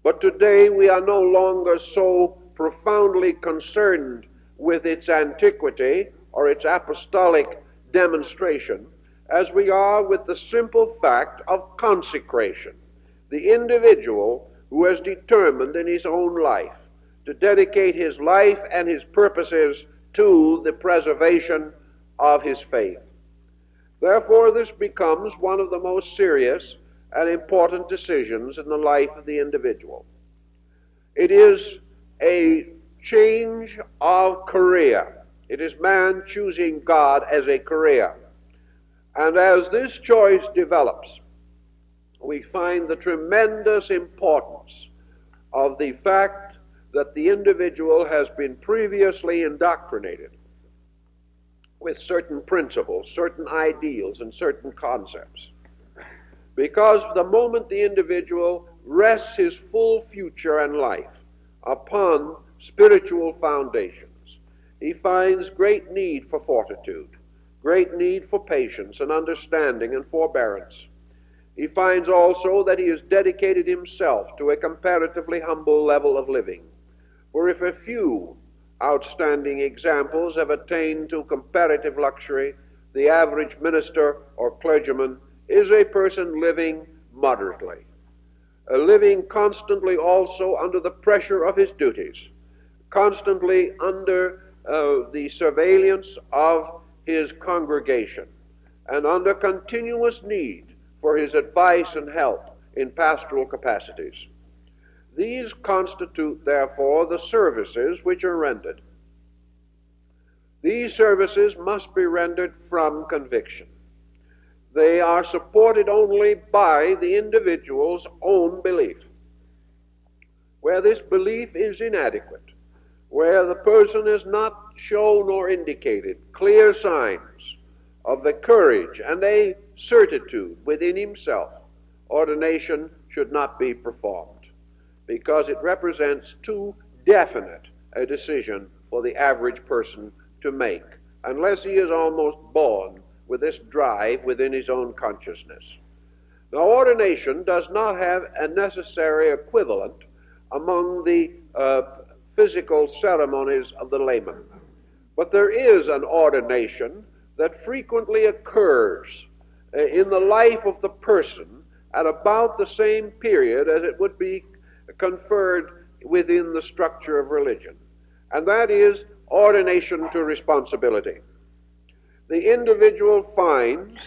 But today we are no longer so profoundly concerned with its antiquity or its apostolic demonstration as we are with the simple fact of consecration. The individual who has determined in his own life to dedicate his life and his purposes to the preservation of his faith. Therefore, this becomes one of the most serious and important decisions in the life of the individual. It is a change of career. It is man choosing God as a career. And as this choice develops, we find the tremendous importance of the fact that the individual has been previously indoctrinated with certain principles, certain ideals, and certain concepts. Because the moment the individual rests his full future and life upon spiritual foundations, he finds great need for fortitude, great need for patience and understanding and forbearance. He finds also that he has dedicated himself to a comparatively humble level of living. For if a few outstanding examples have attained to comparative luxury, the average minister or clergyman is a person living moderately, living constantly also under the pressure of his duties, constantly under the surveillance of his congregation, and under continuous need for his advice and help in pastoral capacities. These constitute, therefore, the services which are rendered. These services must be rendered from conviction. They are supported only by the individual's own belief. Where this belief is inadequate, where the person has not shown or indicated clear signs of the courage and a certitude within himself, ordination should not be performed, because it represents too definite a decision for the average person to make, unless he is almost born with this drive within his own consciousness. Now, ordination does not have a necessary equivalent among the physical ceremonies of the layman, but there is an ordination that frequently occurs in the life of the person at about the same period as it would be conferred within the structure of religion, and that is ordination to responsibility. The individual finds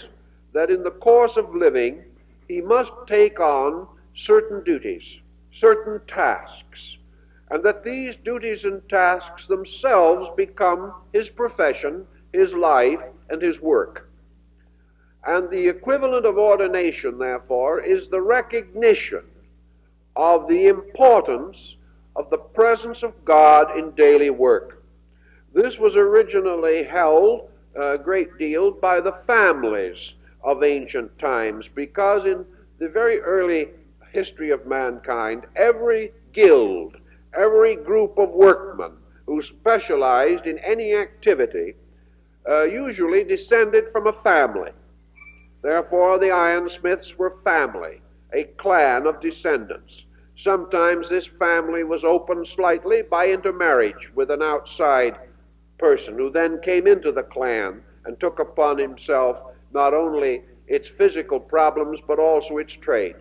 that in the course of living he must take on certain duties, certain tasks, and that these duties and tasks themselves become his profession, his life, and his work. And the equivalent of ordination, therefore, is the recognition of the importance of the presence of God in daily work. This was originally held a great deal by the families of ancient times, because in the very early history of mankind, every guild, every group of workmen who specialized in any activity usually descended from a family. Therefore, the ironsmiths were family, a clan of descendants. Sometimes this family was opened slightly by intermarriage with an outside person who then came into the clan and took upon himself not only its physical problems but also its trade.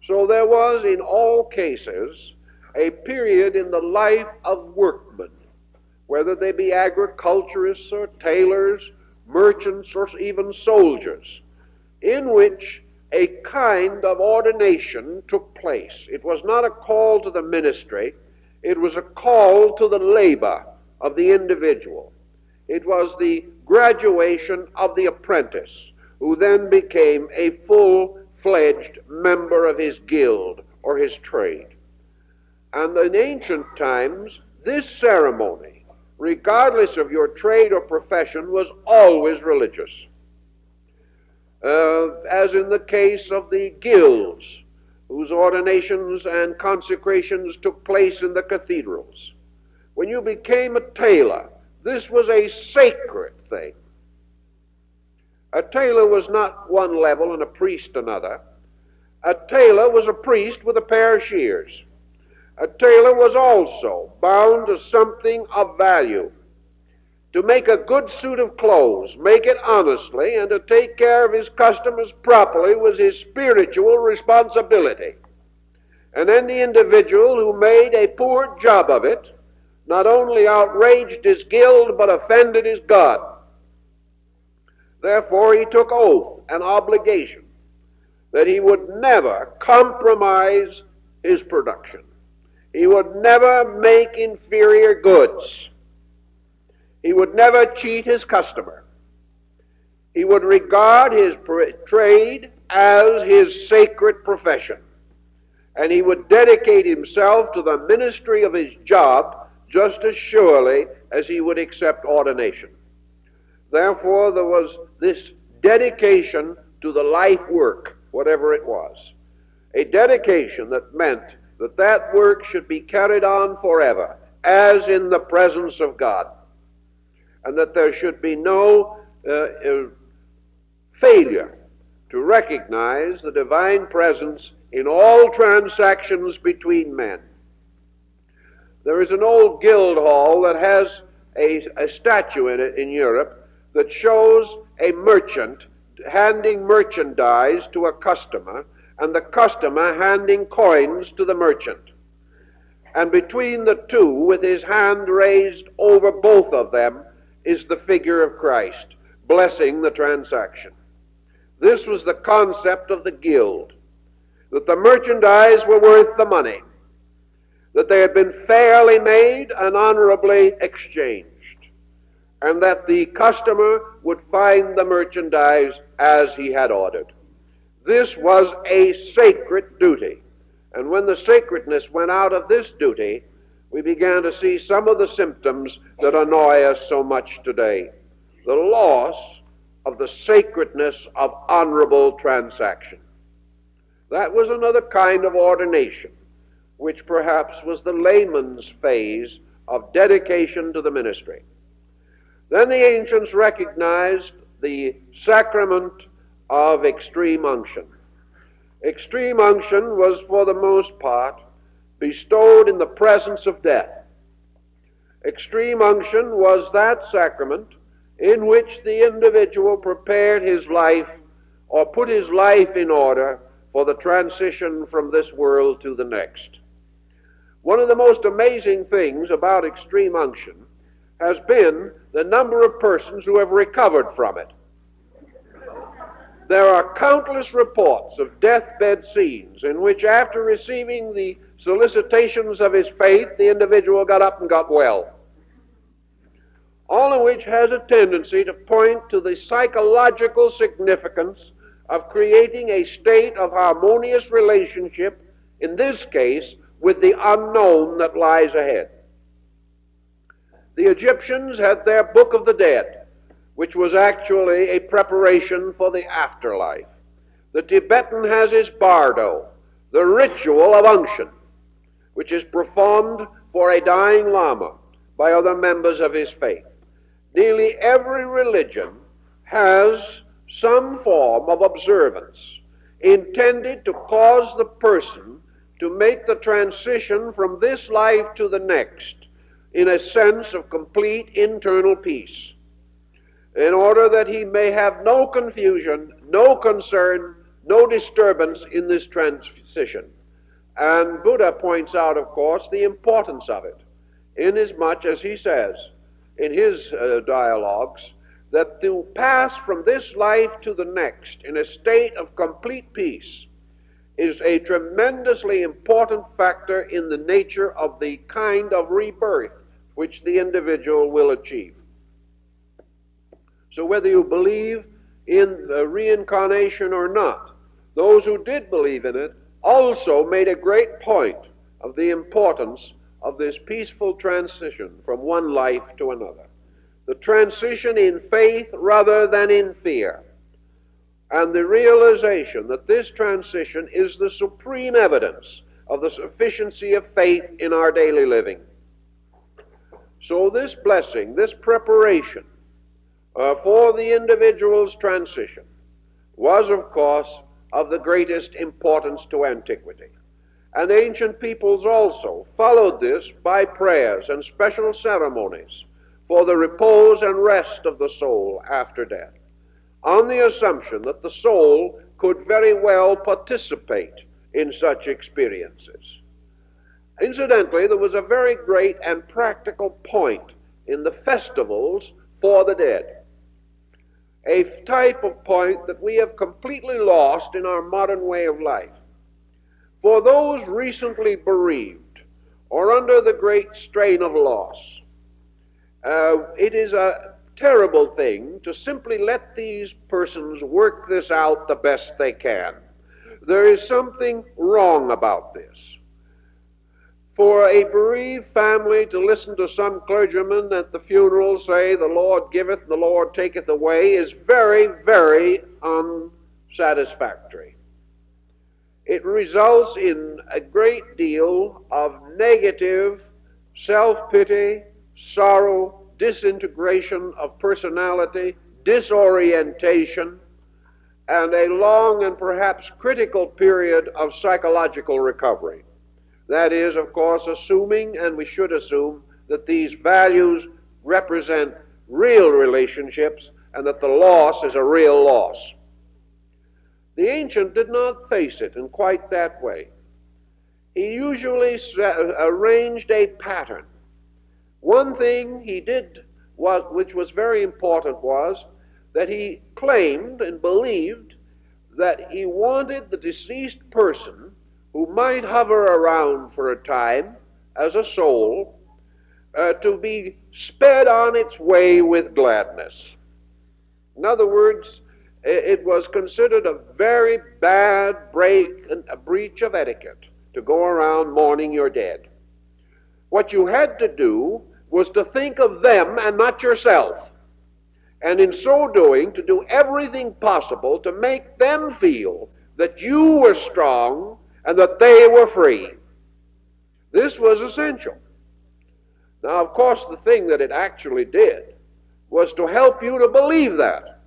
So there was in all cases a period in the life of workmen, whether they be agriculturists or tailors, merchants, or even soldiers, in which a kind of ordination took place. It was not a call to the ministry, it was a call to the labor of the individual. It was the graduation of the apprentice, who then became a full-fledged member of his guild or his trade. And in ancient times, this ceremony, regardless of your trade or profession, was always religious. As in the case of the guilds, whose ordinations and consecrations took place in the cathedrals. When you became a tailor, this was a sacred thing. A tailor was not one level and a priest another. A tailor was a priest with a pair of shears. A tailor was also bound to something of value. To make a good suit of clothes, make it honestly, and to take care of his customers properly was his spiritual responsibility. And then the individual who made a poor job of it not only outraged his guild but offended his God. Therefore he took oath and obligation that he would never compromise his production. He would never make inferior goods. He would never cheat his customer. He would regard his trade as his sacred profession. And he would dedicate himself to the ministry of his job just as surely as he would accept ordination. Therefore, there was this dedication to the life work, whatever it was. A dedication that meant that that work should be carried on forever, as in the presence of God. And that there should be no failure to recognize the divine presence in all transactions between men. There is an old guild hall that has a statue in it in Europe that shows a merchant handing merchandise to a customer and the customer handing coins to the merchant. And between the two, with his hand raised over both of them, is the figure of Christ, blessing the transaction. This was the concept of the guild, that the merchandise were worth the money, that they had been fairly made and honorably exchanged, and that the customer would find the merchandise as he had ordered. This was a sacred duty, and when the sacredness went out of this duty, we began to see some of the symptoms that annoy us so much today. The loss of the sacredness of honorable transaction. That was another kind of ordination, which perhaps was the layman's phase of dedication to the ministry. Then the ancients recognized the sacrament of extreme unction. Extreme unction was, for the most part, bestowed in the presence of death. Extreme unction was that sacrament in which the individual prepared his life or put his life in order for the transition from this world to the next. One of the most amazing things about extreme unction has been the number of persons who have recovered from it. There are countless reports of deathbed scenes in which, after receiving the solicitations of his faith, the individual got up and got well. All of which has a tendency to point to the psychological significance of creating a state of harmonious relationship, in this case, with the unknown that lies ahead. The Egyptians had their Book of the Dead, which was actually a preparation for the afterlife. The Tibetan has his bardo, the ritual of unction, which is performed for a dying lama by other members of his faith. Nearly every religion has some form of observance intended to cause the person to make the transition from this life to the next in a sense of complete internal peace, in order that he may have no confusion, no concern, no disturbance in this transition. And Buddha points out, of course, the importance of it, inasmuch as he says in his dialogues that to pass from this life to the next in a state of complete peace is a tremendously important factor in the nature of the kind of rebirth which the individual will achieve. So whether you believe in the reincarnation or not, those who did believe in it also made a great point of the importance of this peaceful transition from one life to another. The transition in faith rather than in fear. And the realization that this transition is the supreme evidence of the sufficiency of faith in our daily living. So this blessing, this preparation for the individual's transition was, of course, of the greatest importance to antiquity. And ancient peoples also followed this by prayers and special ceremonies for the repose and rest of the soul after death, on the assumption that the soul could very well participate in such experiences. Incidentally, there was a very great and practical point in the festivals for the dead, a type of point that we have completely lost in our modern way of life. For those recently bereaved or under the great strain of loss, it is a terrible thing to simply let these persons work this out the best they can. There is something wrong about this. For a bereaved family to listen to some clergyman at the funeral say, "The Lord giveth, the Lord taketh away," is very, very unsatisfactory. It results in a great deal of negative self-pity, sorrow, disintegration of personality, disorientation, and a long and perhaps critical period of psychological recovery. That is, of course, assuming, and we should assume, that these values represent real relationships and that the loss is a real loss. The ancient did not face it in quite that way. He usually arranged a pattern. One thing he did, which was very important, was that he claimed and believed that he wanted the deceased person, who might hover around for a time as a soul, to be sped on its way with gladness. In other words, it was considered a very bad breach of etiquette to go around mourning your dead. What you had to do was to think of them and not yourself, and in so doing to do everything possible to make them feel that you were strong and that they were free. This was essential. Now, of course, the thing that it actually did was to help you to believe that,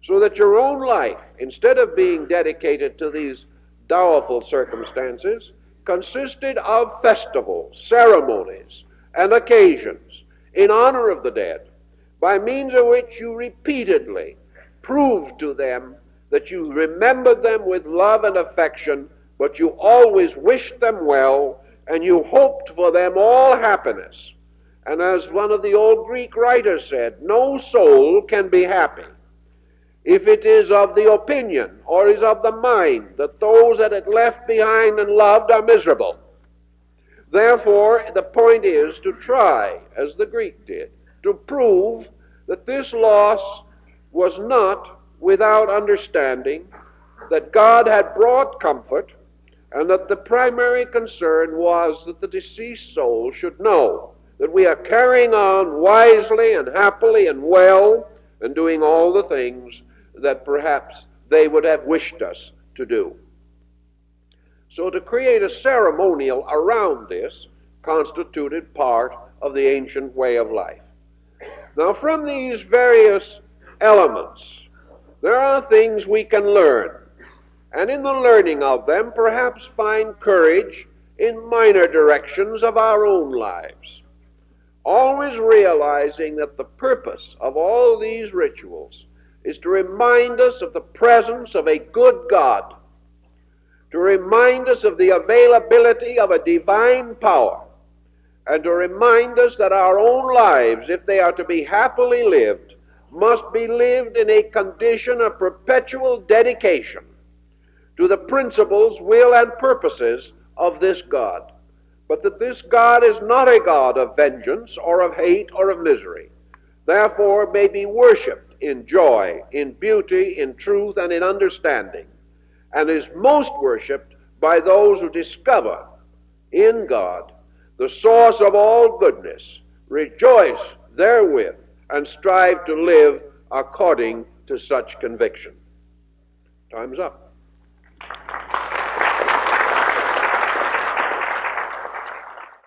so that your own life, instead of being dedicated to these dowerful circumstances, consisted of festivals, ceremonies, and occasions in honor of the dead, by means of which you repeatedly proved to them that you remembered them with love and affection, but you always wished them well, and you hoped for them all happiness. And as one of the old Greek writers said, no soul can be happy if it is of the opinion or is of the mind that those that it left behind and loved are miserable. Therefore, the point is to try, as the Greek did, to prove that this loss was not without understanding, that God had brought comfort, and that the primary concern was that the deceased soul should know that we are carrying on wisely and happily and well and doing all the things that perhaps they would have wished us to do. So to create a ceremonial around this constituted part of the ancient way of life. Now, from these various elements, there are things we can learn and in the learning of them perhaps find courage in minor directions of our own lives, always realizing that the purpose of all these rituals is to remind us of the presence of a good God, to remind us of the availability of a divine power, and to remind us that our own lives, if they are to be happily lived, must be lived in a condition of perpetual dedication to the principles, will, and purposes of this God. But that this God is not a God of vengeance or of hate or of misery, therefore may be worshipped in joy, in beauty, in truth, and in understanding, and is most worshipped by those who discover in God the source of all goodness, rejoice therewith, and strive to live according to such conviction. Time's up.